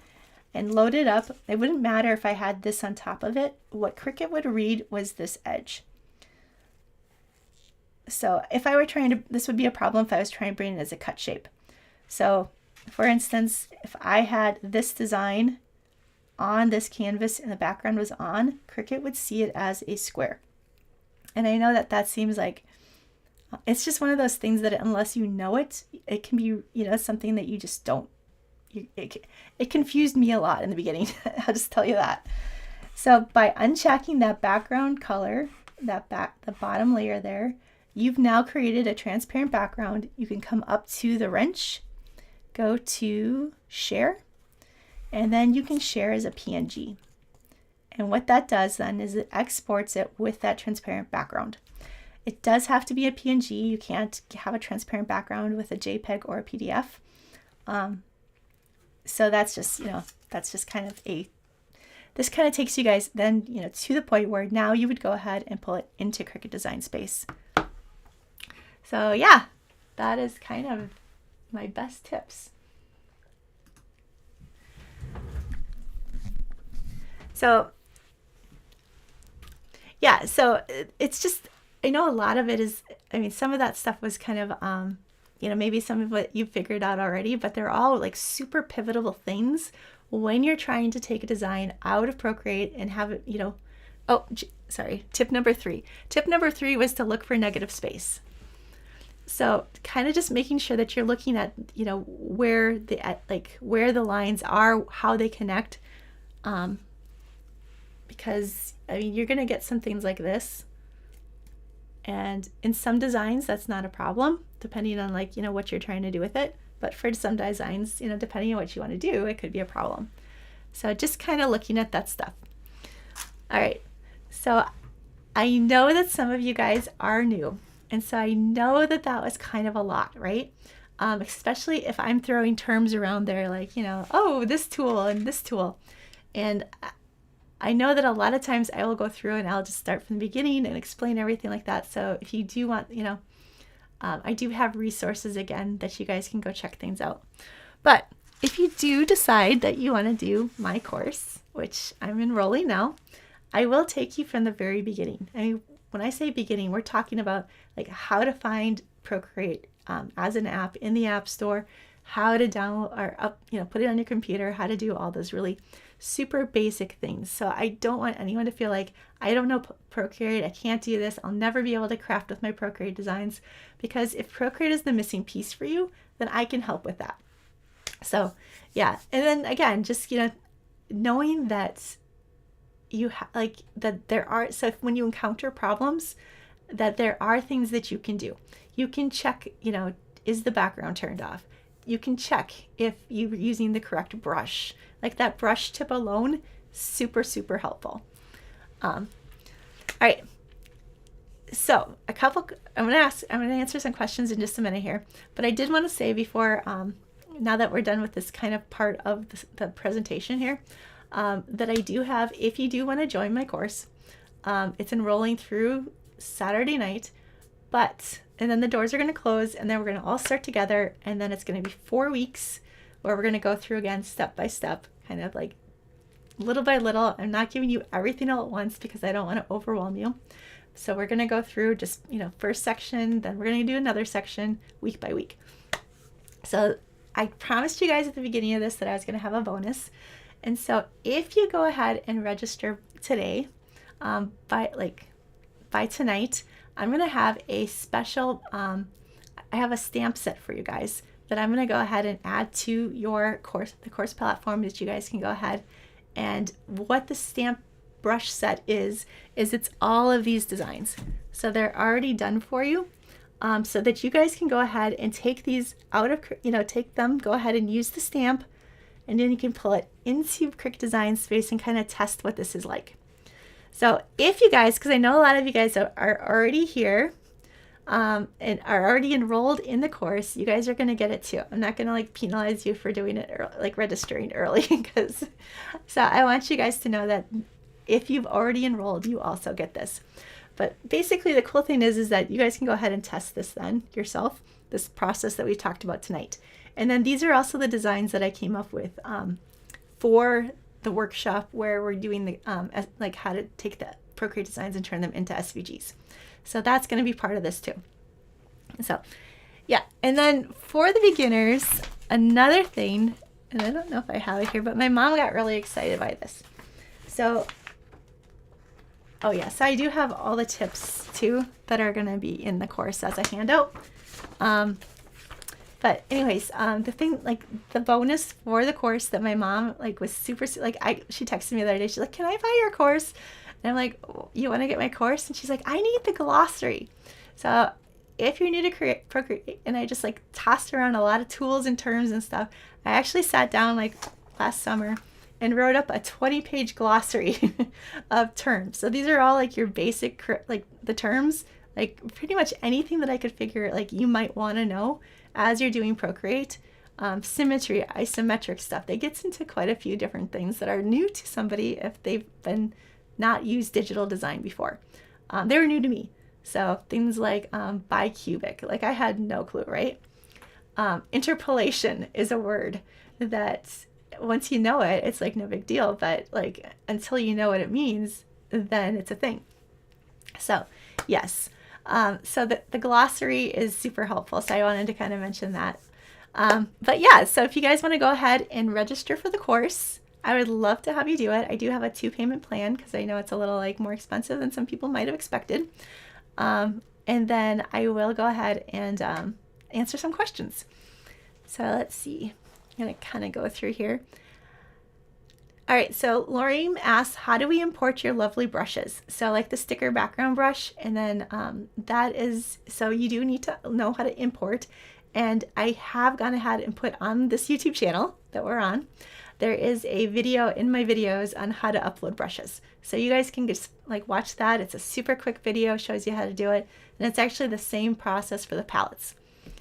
and load it up, it wouldn't matter if I had this on top of it. What Cricut would read was this edge. So if I were trying to, this would be a problem if I was trying to bring it as a cut shape. So for instance, if I had this design on this canvas and the background was on, Cricut would see it as a square. And I know that that seems like, it's just one of those things that unless you know it, it can be, something that you just don't, it confused me a lot in the beginning. I'll just tell you that. So by unchecking that background color, the bottom layer there, you've now created a transparent background. You can come up to the wrench, go to share, and then you can share as a PNG. And what that does then is it exports it with that transparent background. It does have to be a PNG. You can't have a transparent background with a JPEG or a PDF. So that's just, that's just kind of this kind of takes you guys then, to the point where now you would go ahead and pull it into Cricut Design Space. So yeah, that is kind of my best tips. So yeah, so it's just, I know a lot of it is, some of that stuff was kind of you know, maybe some of what you've figured out already, but they're all like super pivotal things when you're trying to take a design out of Procreate and have it, you know, oh, sorry, tip number 3. Tip number 3 was to look for negative space. So kind of just making sure that you're looking at, you know, where the lines are, how they connect. Because I mean, you're going to get some things like this. And in some designs, that's not a problem, depending on like, you know, what you're trying to do with it. But for some designs, you know, depending on what you want to do, it could be a problem. So just kind of looking at that stuff. All right. So I know that some of you guys are new. And so I know that that was kind of a lot, right? Especially if I'm throwing terms around there like, you know, oh, this tool and this tool. And I know that a lot of times I will go through and I'll just start from the beginning and explain everything like that. So if you do want, you know, I do have resources again that you guys can go check things out. But if you do decide that you want to do my course, which I'm enrolling now, I will take you from the very beginning. I mean, when I say beginning, we're talking about like how to find Procreate as an app in the App Store, how to download or put it on your computer, how to do all those really super basic things. So I don't want anyone to feel like I don't know Procreate, I can't do this, I'll never be able to craft with my Procreate designs, because if Procreate is the missing piece for you, then I can help with that. So yeah, and then again, just, you know, knowing that you that there are, so when you encounter problems, that there are things that you can do. You can check, you know, is the background turned off? You can check if you're using the correct brush. Like that brush tip alone, super, super helpful. All right. So I'm going to answer some questions in just a minute here, but I did want to say before, now that we're done with this kind of part of the presentation here, that I do have, if you do want to join my course, it's enrolling through Saturday night, and then the doors are going to close, and then we're going to all start together, and then it's going to be 4 weeks where we're going to go through again step by step, kind of like little by little. I'm not giving you everything all at once because I don't want to overwhelm you. So we're going to go through just, you know, first section, then we're going to do another section week by week. So I promised you guys at the beginning of this that I was going to have a bonus. And so if you go ahead and register today, by tonight, I'm going to have a special, I have a stamp set for you guys that I'm going to go ahead and add to your course, the course platform, that you guys can go ahead. And what the stamp brush set is it's all of these designs. So they're already done for you, so that you guys can go ahead and take these out of, you know, take them, go ahead and use the stamp, and then you can pull it into Cricut Design Space and kind of test what this is like. So if you guys, because I know a lot of you guys are already here and are already enrolled in the course, you guys are going to get it too. I'm not going to like penalize you for doing it early, like registering early, because so I want you guys to know that if you've already enrolled, you also get this. But basically the cool thing is that you guys can go ahead and test this then yourself, this process that we talked about tonight. And then these are also the designs that I came up with for the workshop where we're doing the like how to take the Procreate designs and turn them into SVGs. So that's going to be part of this too. So yeah, and then for the beginners, another thing, and I don't know if I have it here, but my mom got really excited by this. So oh yeah, so I do have all the tips too that are going to be in the course as a handout. But anyways, the thing, like the bonus for the course that my mom like was super, like she texted me the other day, she's like, can I buy your course? And I'm like, you want to get my course? And she's like, I need the glossary. So if you're new to Procreate, and I just like tossed around a lot of tools and terms and stuff, I actually sat down like last summer and wrote up a 20-page glossary of terms. So these are all like your basic, like the terms, like pretty much anything that I could figure like you might want to know as you're doing Procreate. Symmetry, isometric stuff. They get into quite a few different things that are new to somebody if they've been not used digital design before. They were new to me. So things like bicubic, like I had no clue, right? Interpolation is a word that once you know it, it's like no big deal, but like until you know what it means, then it's a thing. So yes, So the glossary is super helpful. So I wanted to kind of mention that. But yeah, so if you guys want to go ahead and register for the course, I would love to have you do it. I do have a 2-payment plan because I know it's a little like more expensive than some people might have expected. And then I will go ahead and answer some questions. So let's see. I'm going to kind of go through here. All right, so Lorraine asks, how do we import your lovely brushes? So like the sticker background brush, and then that is, so you do need to know how to import. And I have gone ahead and put on this YouTube channel that we're on, there is a video in my videos on how to upload brushes. So you guys can just like watch that. It's a super quick video, shows you how to do it. And it's actually the same process for the palettes.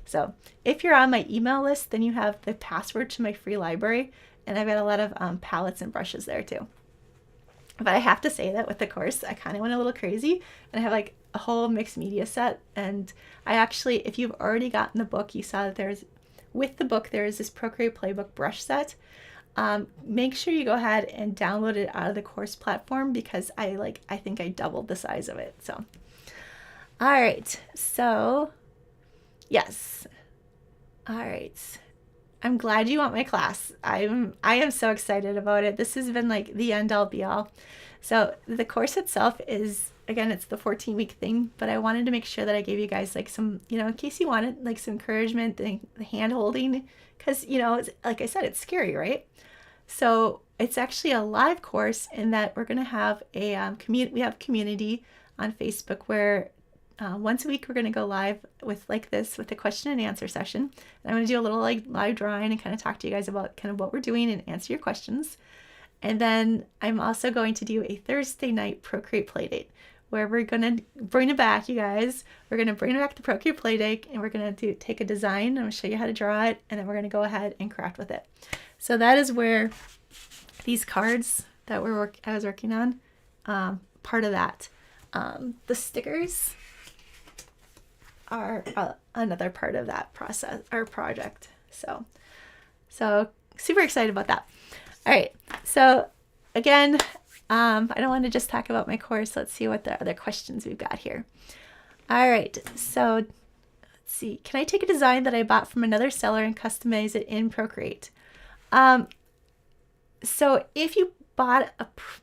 So if you're on my email list, then you have the password to my free library. And I've got a lot of palettes and brushes there too. But I have to say that with the course, I kind of went a little crazy and I have like a whole mixed media set. And I actually, if you've already gotten the book, you saw that there's, with the book, there is this Procreate Playbook brush set. Make sure you go ahead and download it out of the course platform because I think I doubled the size of it. So, all right. So, yes. All right. I'm glad you want my class. I am so excited about it. This has been like the end all be all. So the course itself is, again, it's the 14-week thing, but I wanted to make sure that I gave you guys like some, in case you wanted like some encouragement, the hand holding, because, like I said, it's scary, right? So it's actually a live course in that we're going to have a we have community on Facebook where once a week we're going to go live with like this with a question and answer session. And I'm going to do a little like live drawing and kind of talk to you guys about kind of what we're doing and answer your questions. And then I'm also going to do a Thursday night Procreate Playdate where we're going to bring it back, you guys. We're going to bring back the Procreate Playdate and we're going to take a design. I'm going to show you how to draw it and then we're going to go ahead and craft with it. So that is where these cards that I was working on, part of that. The stickers are another part of that process or project. So super excited about that. All right. So again, I don't want to just talk about my course. Let's see what the other questions we've got here. All right. So let's see. Can I take a design that I bought from another seller and customize it in Procreate? So if you bought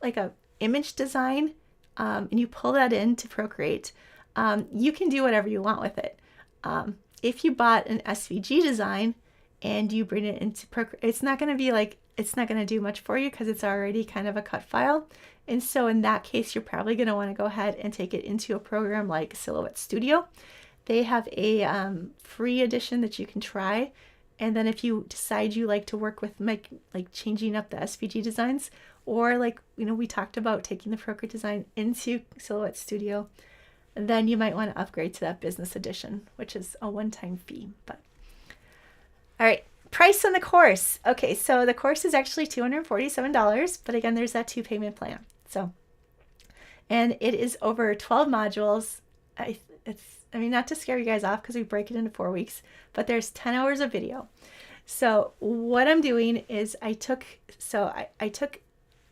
a image design and you pull that into Procreate, you can do whatever you want with it. If you bought an SVG design and you bring it into Procreate, it's not going to do much for you because it's already kind of a cut file. And so in that case, you're probably going to want to go ahead and take it into a program like Silhouette Studio. They have a free edition that you can try. And then if you decide you like to work with like changing up the SVG designs, or like, we talked about taking the Procreate design into Silhouette Studio, then you might want to upgrade to that business edition, which is a one-time fee. But all right, price on the course. Okay, so the course is actually $247, but again, there's that 2-payment plan. So, and it is over 12 modules. Not to scare you guys off because we break it into 4 weeks, but there's 10 hours of video. So what I'm doing is I took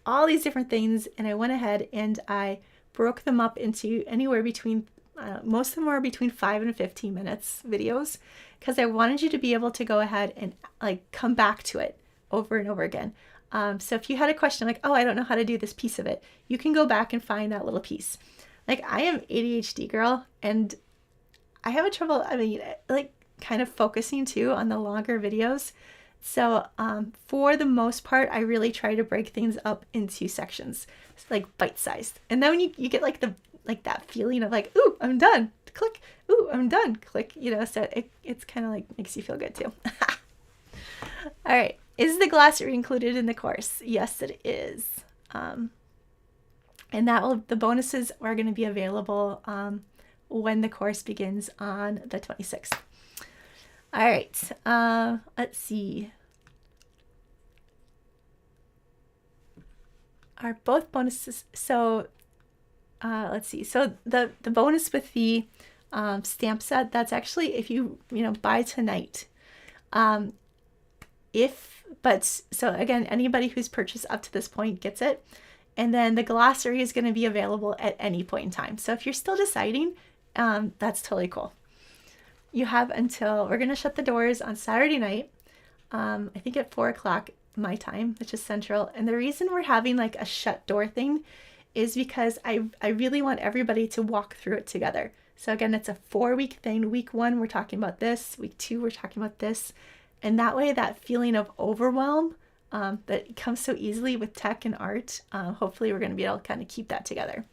all these different things and I went ahead and I broke them up into anywhere between, most of them are between 5 and 15 minutes videos, because I wanted you to be able to go ahead and like come back to it over and over again. So if you had a question like, oh, I don't know how to do this piece of it, you can go back and find that little piece. Like I am ADHD girl and I have a trouble, kind of focusing too on the longer videos. So for the most part, I really try to break things up into sections, like bite-sized. And then when you get like that feeling of like, ooh, I'm done, click, ooh, I'm done, click, so it's kind of like makes you feel good too. All right. Is the glossary included in the course? Yes, it is. And the bonuses are going to be available when the course begins on the 26th. All right, let's see. Are both bonuses? So let's see. So the bonus with the stamp set, that's actually if you buy tonight. So again, anybody who's purchased up to this point gets it. And then the glossary is going to be available at any point in time. So if you're still deciding, That's totally cool. You have until, we're going to shut the doors on Saturday night, I think at 4 o'clock my time, which is central. And the reason we're having like a shut door thing is because I really want everybody to walk through it together. So again, it's a 4-week thing. Week 1, we're talking about this. Week 2, we're talking about this. And that way, that feeling of overwhelm that comes so easily with tech and art, hopefully we're going to be able to kind of keep that together.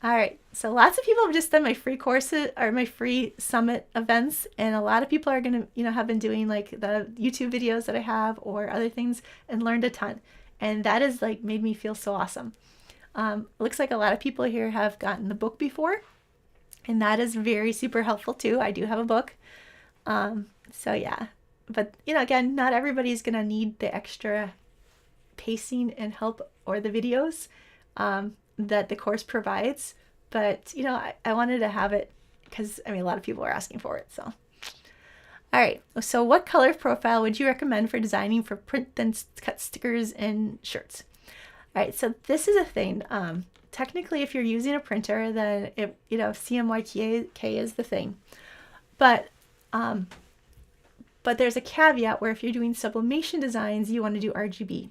All right, so lots of people have just done my free courses or my free summit events, and a lot of people are going to, have been doing like the YouTube videos that I have or other things and learned a ton. And that has like made me feel so awesome. Looks like a lot of people here have gotten the book before, and that is very super helpful too. I do have a book. So yeah, but again, not everybody's going to need the extra pacing and help or the videos that the course provides. But, I wanted to have it because, a lot of people are asking for it. So, all right. So what color profile would you recommend for designing for print and cut stickers and shirts? All right. So this is a thing. Technically, if you're using a printer, then CMYK is the thing. But there's a caveat where if you're doing sublimation designs, you want to do RGB.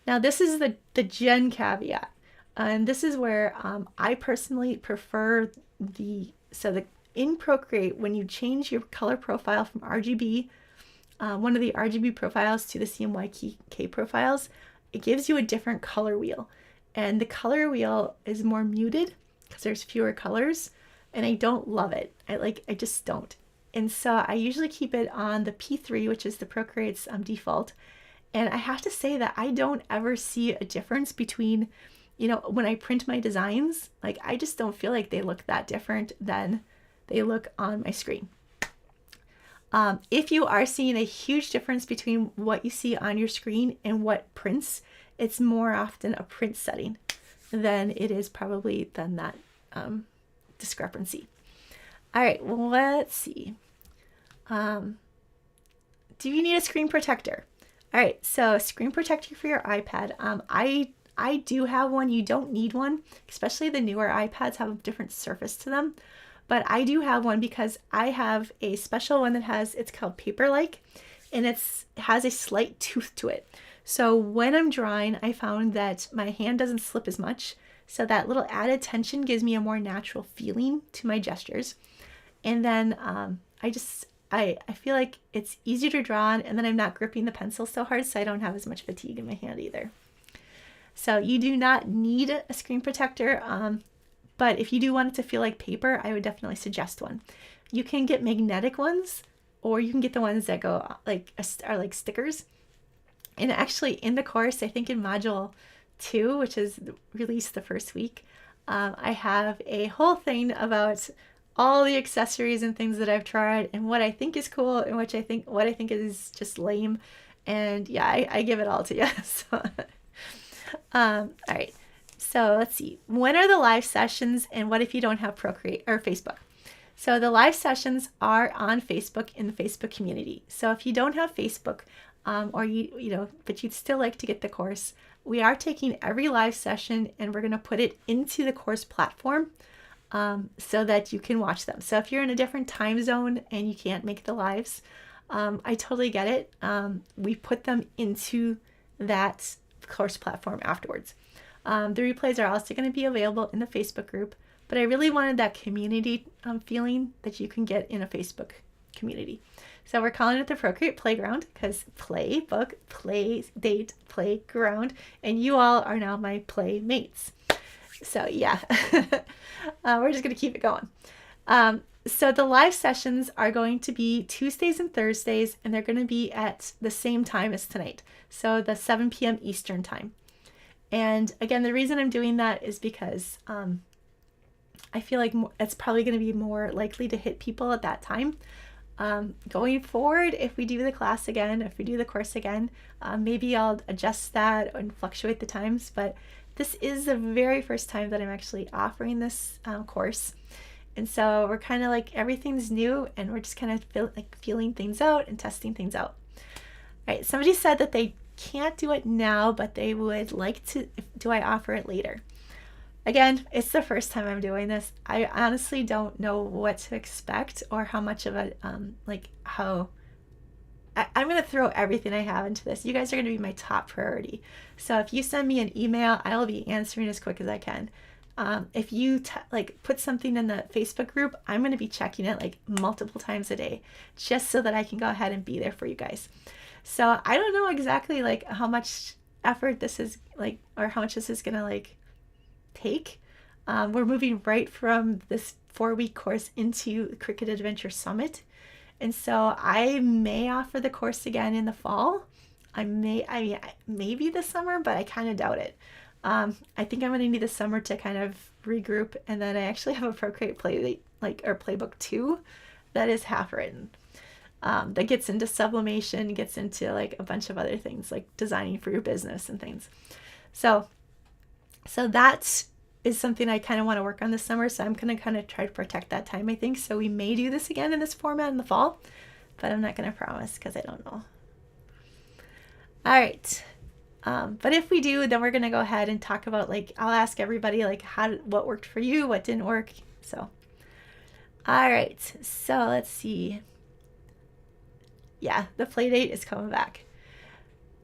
Now, this is the Gen caveat. And this is where I personally prefer in Procreate, when you change your color profile from RGB, one of the RGB profiles to the CMYK profiles, it gives you a different color wheel. And the color wheel is more muted because there's fewer colors, and I don't love it. I just don't. And so I usually keep it on the P3, which is the Procreate's default. And I have to say that I don't ever see a difference between when I print my designs. I just don't feel like they look that different than they look on my screen. If you are seeing a huge difference between what you see on your screen and what prints, it's more often a print setting than it is probably than that discrepancy. All right, well, let's see. Do you need a screen protector? All right, so screen protector for your iPad. I do have one. You don't need one, especially the newer iPads have a different surface to them. But I do have one because I have a special one it's called Paper-like, and it has a slight tooth to it. So when I'm drawing, I found that my hand doesn't slip as much. So that little added tension gives me a more natural feeling to my gestures. And then I feel like it's easier to draw on, and then I'm not gripping the pencil so hard, so I don't have as much fatigue in my hand either. So you do not need a screen protector, but if you do want it to feel like paper, I would definitely suggest one. You can get magnetic ones, or you can get the ones that are like stickers. And actually in the course, I think in module 2, which is released the first week, I have a whole thing about all the accessories and things that I've tried and what I think is cool and what I think is just lame. And yeah, I give it all to you. So. All right, so let's see. When are the live sessions, and what if you don't have Procreate or Facebook? So the live sessions are on Facebook in the Facebook community. So if you don't have Facebook, but you'd still like to get the course, we are taking every live session and we're going to put it into the course platform so that you can watch them. So if you're in a different time zone and you can't make the lives, I totally get it. We put them into that course platform afterwards. The replays are also going to be available in the Facebook group, but I really wanted that community feeling that you can get in a Facebook community. So we're calling it the Procreate Playground because play book, play date, playground, and you all are now my playmates. So yeah, we're just going to keep it going. So the live sessions are going to be Tuesdays and Thursdays, and they're going to be at the same time as tonight. So the 7 p.m. Eastern time. And again, the reason I'm doing that is because I feel like it's probably going to be more likely to hit people at that time. Going forward, if we do the class again, if we do the course again, maybe I'll adjust that and fluctuate the times. But this is the very first time that I'm actually offering this course. And so we're kind of like everything's new, and we're just kind of feeling things out and testing things out. All right, somebody said that they can't do it now, but they would like to. Do I offer it later? Again, it's the first time I'm doing this. I honestly don't know what to expect or how much of a, like how, I'm going to throw everything I have into this. You guys are going to be my top priority. So if you send me an email, I'll be answering as quick as I can. If you like put something in the Facebook group, I'm going to be checking it like multiple times a day, just so that I can go ahead and be there for you guys. So I don't know exactly like how much effort this is like, or how much this is going to like take. We're moving right from this 4-week course into Cricut Adventure Summit. And so I may offer the course again in the fall. Maybe this summer, but I kind of doubt it. I think I'm going to need the summer to kind of regroup. And then I actually have a Procreate playbook 2 that is half written. That gets into sublimation, gets into like a bunch of other things like designing for your business and things. So that is something I kind of want to work on this summer. So I'm going to kind of try to protect that time, I think. So we may do this again in this format in the fall, but I'm not going to promise because I don't know. All right. But if we do, then we're going to go ahead and talk about, like, I'll ask everybody like what worked for you, what didn't work. So, all right. So let's see. Yeah, the play date is coming back.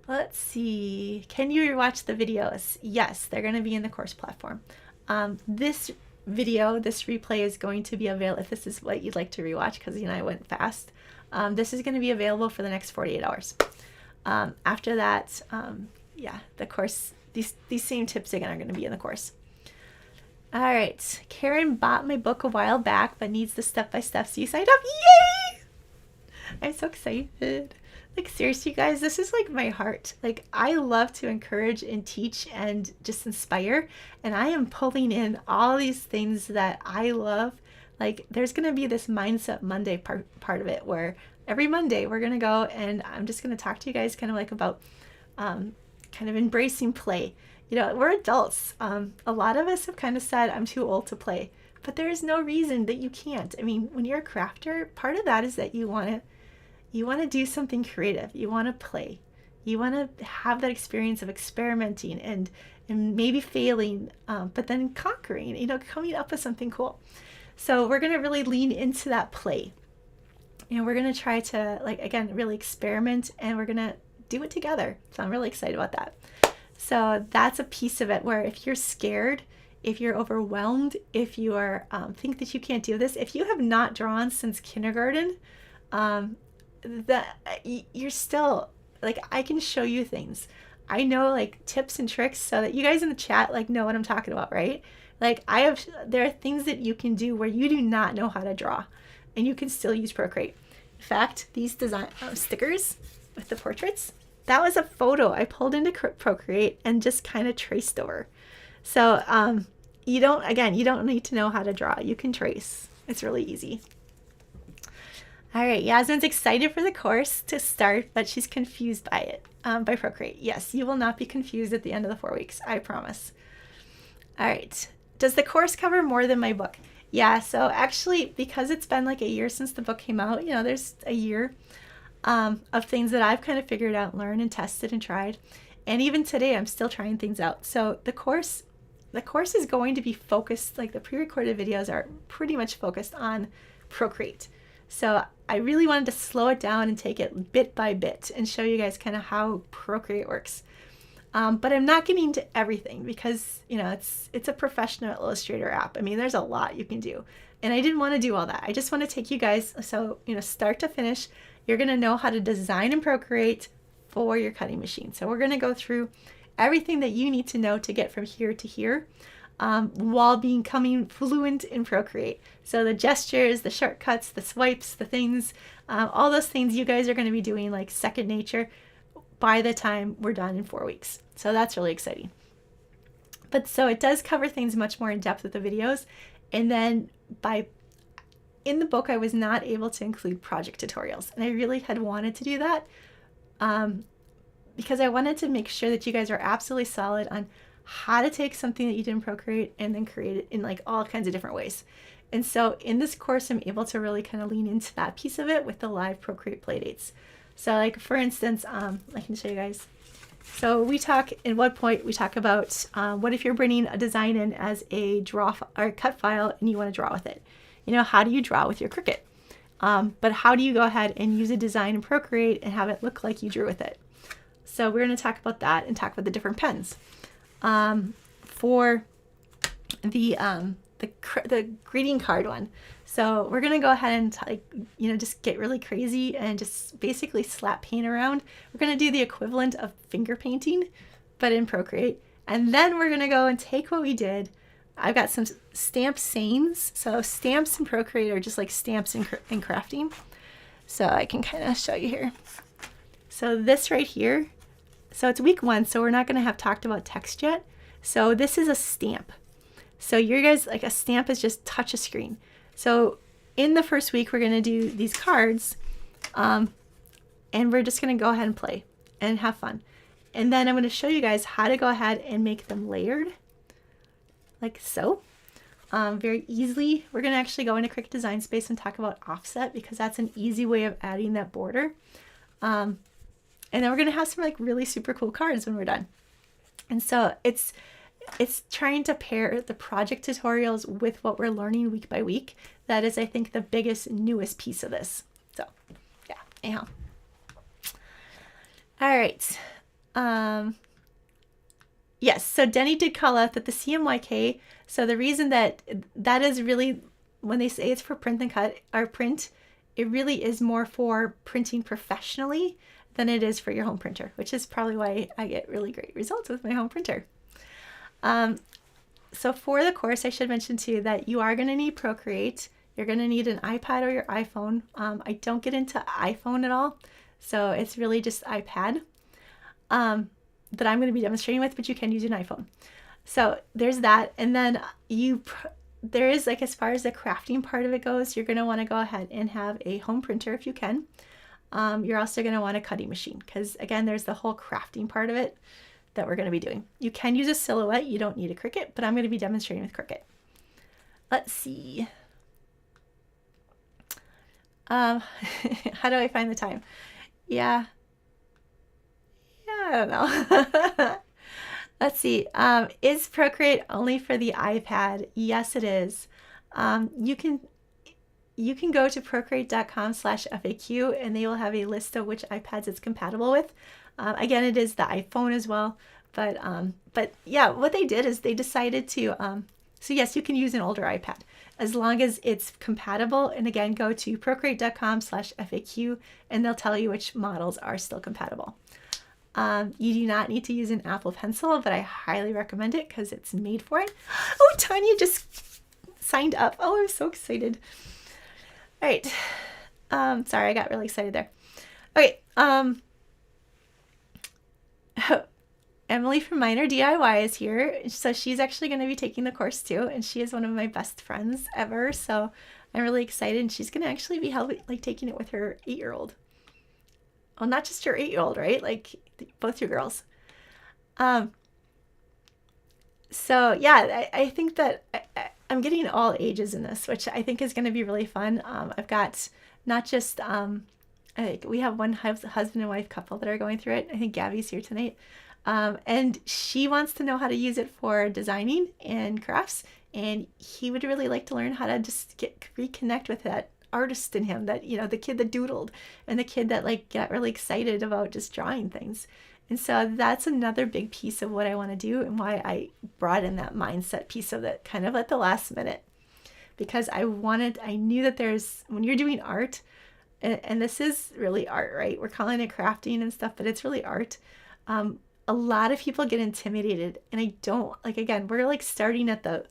Let's see. Can you rewatch the videos? Yes, they're going to be in the course platform. This video, this replay is going to be available if this is what you'd like to rewatch, because I went fast. This is going to be available for the next 48 hours. After that, yeah, the course, these same tips again are going to be in the course. All right. Karen bought my book a while back, but needs the step-by-step, so you signed up. Yay! I'm so excited. Like, seriously, guys, this is like my heart. Like, I love to encourage and teach and just inspire. And I am pulling in all these things that I love. Like, there's going to be this Mindset Monday part of it where every Monday we're going to go and I'm just going to talk to you guys kind of like about kind of embracing play. You know, we're adults. A lot of us have kind of said, I'm too old to play. But there is no reason that you can't. I mean, when you're a crafter, part of that is that you want to do something creative. You want to play. You want to have that experience of experimenting and maybe failing, but then conquering, coming up with something cool. So we're going to really lean into that play. And we're going to try to, like, again, really experiment, and we're going to do it together. So I'm really excited about that. So that's a piece of it where if you're scared, if you're overwhelmed, if you are think that you can't do this, if you have not drawn since kindergarten, that you're still, like, I can show you things. I know, like, tips and tricks so that you guys in the chat like know what I'm talking about, right? Like, there are things that you can do where you do not know how to draw and you can still use Procreate. In fact, these design stickers with the portraits, that was a photo I pulled into Procreate and just kind of traced over. So you don't need to know how to draw. You can trace. It's really easy. All right, Yasmin's excited for the course to start, but she's confused by it, by Procreate. Yes, you will not be confused at the end of the 4 weeks, I promise. All right, does the course cover more than my book? Yeah, so actually, because it's been like a year since the book came out, there's a year of things that I've kind of figured out, learned and tested and tried. And even today, I'm still trying things out. So the course is going to be focused, like the pre-recorded videos are pretty much focused on Procreate. So I really wanted to slow it down and take it bit by bit and show you guys kind of how Procreate works. But I'm not getting into everything because, it's a professional Illustrator app. I mean, there's a lot you can do. And I didn't want to do all that. I just want to take you guys, so, start to finish, you're going to know how to design and Procreate for your cutting machine. So we're going to go through everything that you need to know to get from here to here. While becoming fluent in Procreate. So the gestures, the shortcuts, the swipes, the things, all those things you guys are going to be doing like second nature by the time we're done in 4 weeks. So that's really exciting. But so it does cover things much more in depth with the videos. And then in the book, I was not able to include project tutorials. And I really had wanted to do that because I wanted to make sure that you guys are absolutely solid on how to take something that you did in Procreate and then create it in like all kinds of different ways. And so in this course, I'm able to really kind of lean into that piece of it with the live Procreate playdates. So like, for instance, I can show you guys. So we talk, at one point, we talk about what if you're bringing a design in as a draw or cut file and you want to draw with it. You know, how do you draw with your Cricut? But how do you go ahead and use a design in Procreate and have it look like you drew with it? So we're going to talk about that and talk about the different pens. For the greeting card one. So we're going to go ahead and just get really crazy and just basically slap paint around. We're going to do the equivalent of finger painting, but in Procreate. And then we're going to go and take what we did. I've got some stamp sayings. So stamps in Procreate are just like stamps in crafting. So I can kind of show you here. So this right here, so it's week 1, so we're not going to have talked about text yet. So this is a stamp. So you guys, like a stamp is just touch a screen. So in the first week, we're going to do these cards, and we're just going to go ahead and play and have fun. And then I'm going to show you guys how to go ahead and make them layered, like so. Very easily. We're going to actually go into Cricut Design Space and talk about offset, because that's an easy way of adding that border. And then we're going to have some like really super cool cards when we're done. And so it's trying to pair the project tutorials with what we're learning week by week. That is, I think, the biggest, newest piece of this. So, yeah, anyhow. All right. Yes, so Denny did call out that the CMYK, so the reason that is really, when they say it's for print and cut, or print, it really is more for printing professionally than it is for your home printer, which is probably why I get really great results with my home printer. So for the course, I should mention too that you are going to need Procreate. You're going to need an iPad or your iPhone. I don't get into iPhone at all, so it's really just iPad that I'm going to be demonstrating with, but you can use an iPhone. So there's that, and then there is, like, as far as the crafting part of it goes, you're going to want to go ahead and have a home printer if you can. You're also going to want a cutting machine, because again, there's the whole crafting part of it that we're going to be doing. You can use a Silhouette, you don't need a Cricut, but I'm going to be demonstrating with Cricut. Let's see. How do I find the time? Yeah, I don't know. Let's see. Is Procreate only for the iPad? Yes, it is. You can go to procreate.com/FAQ and they will have a list of which iPads it's compatible with. Again, it is the iPhone as well, but yeah, what they did is they decided to, so yes, you can use an older iPad as long as it's compatible. And again, go to procreate.com/FAQ and they'll tell you which models are still compatible. You do not need to use an Apple Pencil, but I highly recommend it because it's made for it. Oh, Tanya just signed up. Oh, I'm so excited. All right. Sorry, I got really excited there. Okay. Emily from Minor DIY is here. So she's actually going to be taking the course too. And she is one of my best friends ever. So I'm really excited. And she's going to actually be taking it with her 8-year-old. Well, not just your 8-year-old, right? Like both your girls. So yeah, I think that I'm getting all ages in this, which I think is going to be really fun. I've got not just, we have one husband and wife couple that are going through it. I think Gabby's here tonight. And she wants to know how to use it for designing and crafts. And he would really like to learn how to just reconnect with that artist in him, that, you know, the kid that doodled and the kid that like got really excited about just drawing things. And so that's another big piece of what I want to do and why I brought in that mindset piece of it kind of at the last minute, because I knew that when you're doing art, and this is really art, right? We're calling it crafting and stuff, but it's really art. A lot of people get intimidated, and I don't, like, again, we're like starting at the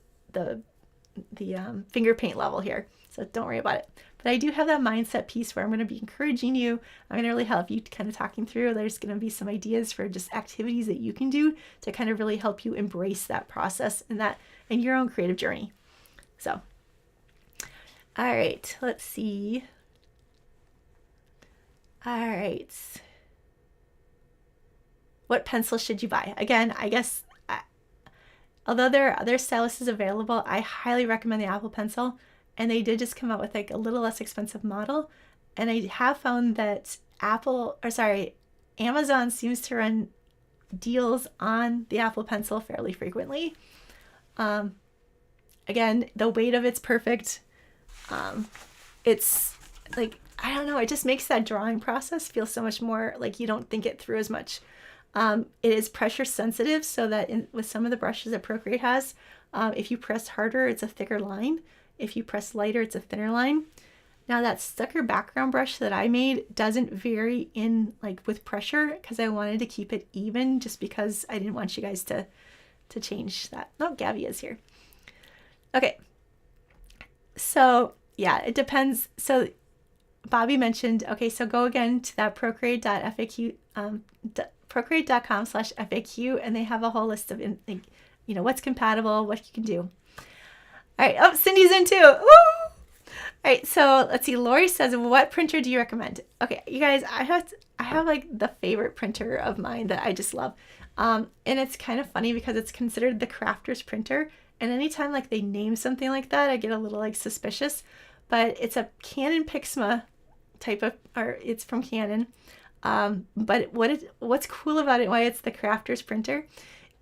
finger paint level here. So don't worry about it. But I do have that mindset piece where I'm going to be encouraging you. I'm going to really help you kind of talking through. There's going to be some ideas for just activities that you can do to kind of really help you embrace that process and your own creative journey. So, all right, let's see. All right. What pencil should you buy? Again, I guess, although there are other styluses available, I highly recommend the Apple Pencil. And they did just come out with like a little less expensive model. And I have found that Amazon seems to run deals on the Apple Pencil fairly frequently. Again, the weight of it's perfect. It's like, I don't know, it just makes that drawing process feel so much more like you don't think it through as much. It is pressure sensitive, so that with some of the brushes that Procreate has, if you press harder, it's a thicker line. If you press lighter, it's a thinner line. Now that Stucker background brush that I made doesn't vary in like with pressure, because I wanted to keep it even, just because I didn't want you guys to change that. Oh, Gabby is here. Okay. So yeah, it depends. So Bobby mentioned, okay, so go again to that procreate.faq, procreate.com/FAQ, and they have a whole list of, what's compatible, what you can do. All right. Oh, Cindy's in too. Woo! All right, so let's see. Lori says, what printer do you recommend? Okay, you guys, I have like the favorite printer of mine that I just love. And it's kind of funny because it's considered the crafter's printer. And anytime like they name something like that, I get a little like suspicious. But it's a Canon Pixma type of, or it's from Canon. But what's cool about it, why it's the crafter's printer,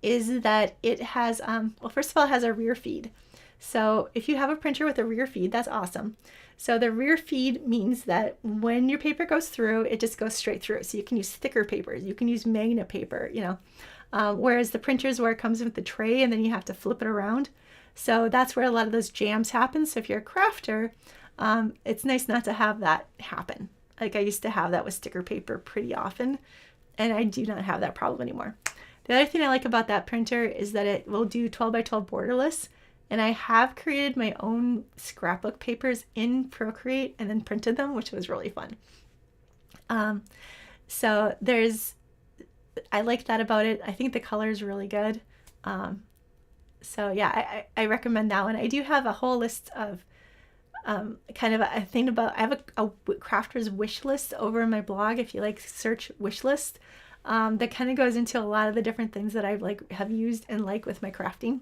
is that it has, well, first of all, it has a rear feed. So if you have a printer with a rear feed, that's awesome. So the rear feed means that when your paper goes through, it just goes straight through. So you can use thicker papers, you can use magnet paper, whereas the printers where it comes with the tray and then you have to flip it around. So that's where a lot of those jams happen. So if you're a crafter, it's nice not to have that happen. Like I used to have that with sticker paper pretty often, and I do not have that problem anymore. The other thing I like about that printer is that it will do 12 by 12 borderless. And I have created my own scrapbook papers in Procreate and then printed them, which was really fun. So I like that about it. I think the color is really good. So yeah, I recommend that one. I do have a whole list of kind of a thing about, I have a crafter's wish list over in my blog. If you like search wish list, that kind of goes into a lot of the different things that I've have used and like with my crafting.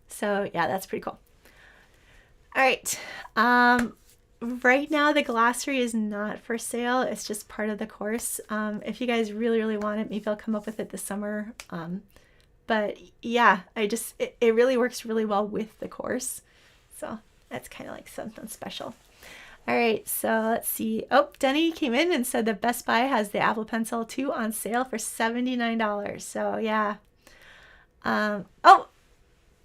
So yeah, that's pretty cool. All right. Right now the glossary is not for sale. It's just part of the course. If you guys really, really want it, maybe I'll come up with it this summer. But yeah, it really works really well with the course. So that's kind of like something special. All right, so let's see. Oh, Denny came in and said that Best Buy has the Apple Pencil 2 on sale for $79. So yeah. Oh,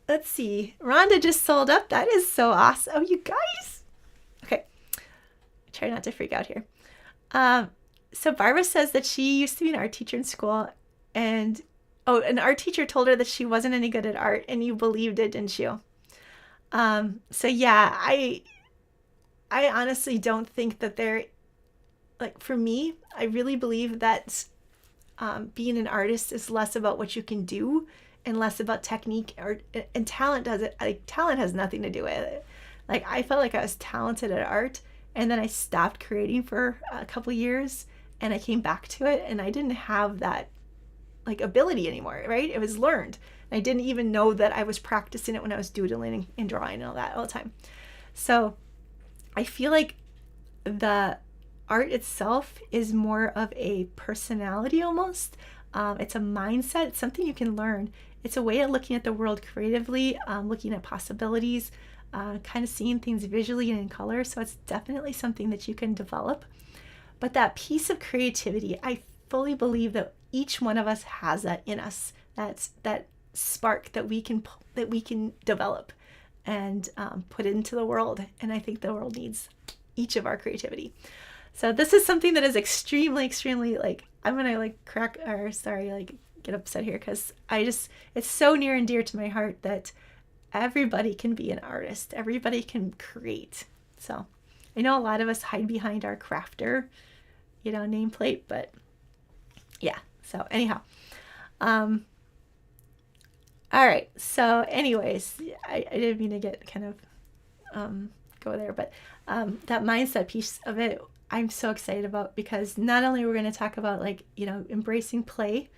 let's see. Rhonda just sold up. That is so awesome. Oh, you guys. Okay. Try not to freak out here. So Barbara says that she used to be an art teacher in school, and an art teacher told her that she wasn't any good at art, and you believed it, didn't you? So yeah, I honestly don't think that for me, I really believe that being an artist is less about what you can do and less about technique, and talent does it. Like talent has nothing to do with it. Like I felt like I was talented at art, and then I stopped creating for a couple years, and I came back to it, and I didn't have that like ability anymore, right? It was learned. I didn't even know that I was practicing it when I was doodling and drawing and all that all the time. So I feel like the art itself is more of a personality almost. It's a mindset. It's something you can learn. It's a way of looking at the world creatively, looking at possibilities, kind of seeing things visually and in color. So it's definitely something that you can develop. But that piece of creativity, I fully believe that each one of us has that in us. That's that spark that we can develop and put into the world. And I think the world needs each of our creativity. So this is something that is extremely, extremely I'm gonna get upset here because it's so near and dear to my heart that everybody can be an artist. Everybody can create. So I know a lot of us hide behind our crafter, nameplate, but yeah. So anyhow, all right. So anyways, I didn't mean to get kind of go there, but that mindset piece of it, I'm so excited about, because not only we're going to talk about embracing play,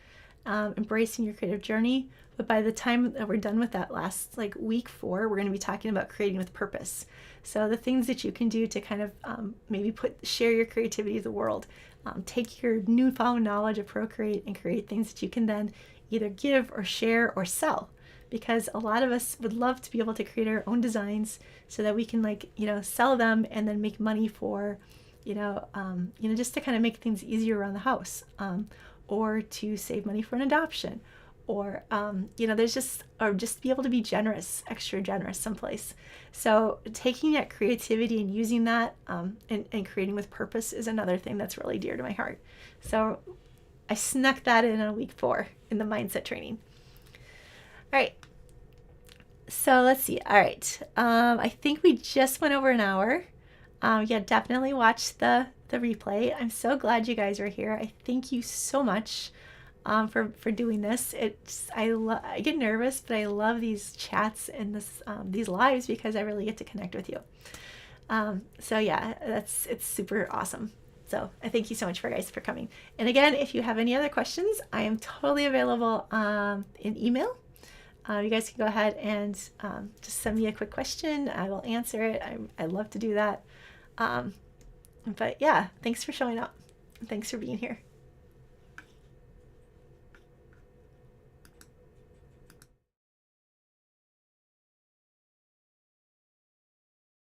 embracing your creative journey, but by the time that we're done with that last week 4, we're going to be talking about creating with purpose. So the things that you can do to kind of maybe share your creativity to the world, take your newfound knowledge of Procreate and create things that you can then either give or share or sell, because a lot of us would love to be able to create our own designs so that we can, like, sell them and then make money for, just to kind of make things easier around the house, or to save money for an adoption, or there's just, or just be able to be generous, extra generous someplace. So taking that creativity and using that, and creating with purpose is another thing that's really dear to my heart. So I snuck that in on week 4 in the mindset training. All right. So let's see. All right. I think we just went over an hour. Yeah, definitely watch the replay. I'm so glad you guys are here. I thank you so much for doing this. I get nervous, but I love these chats and these lives because I really get to connect with you. So yeah, it's super awesome. So I thank you so much for coming. And again, if you have any other questions, I am totally available in email. You guys can go ahead and just send me a quick question. I will answer it. I love to do that. But yeah, thanks for showing up. Thanks for being here.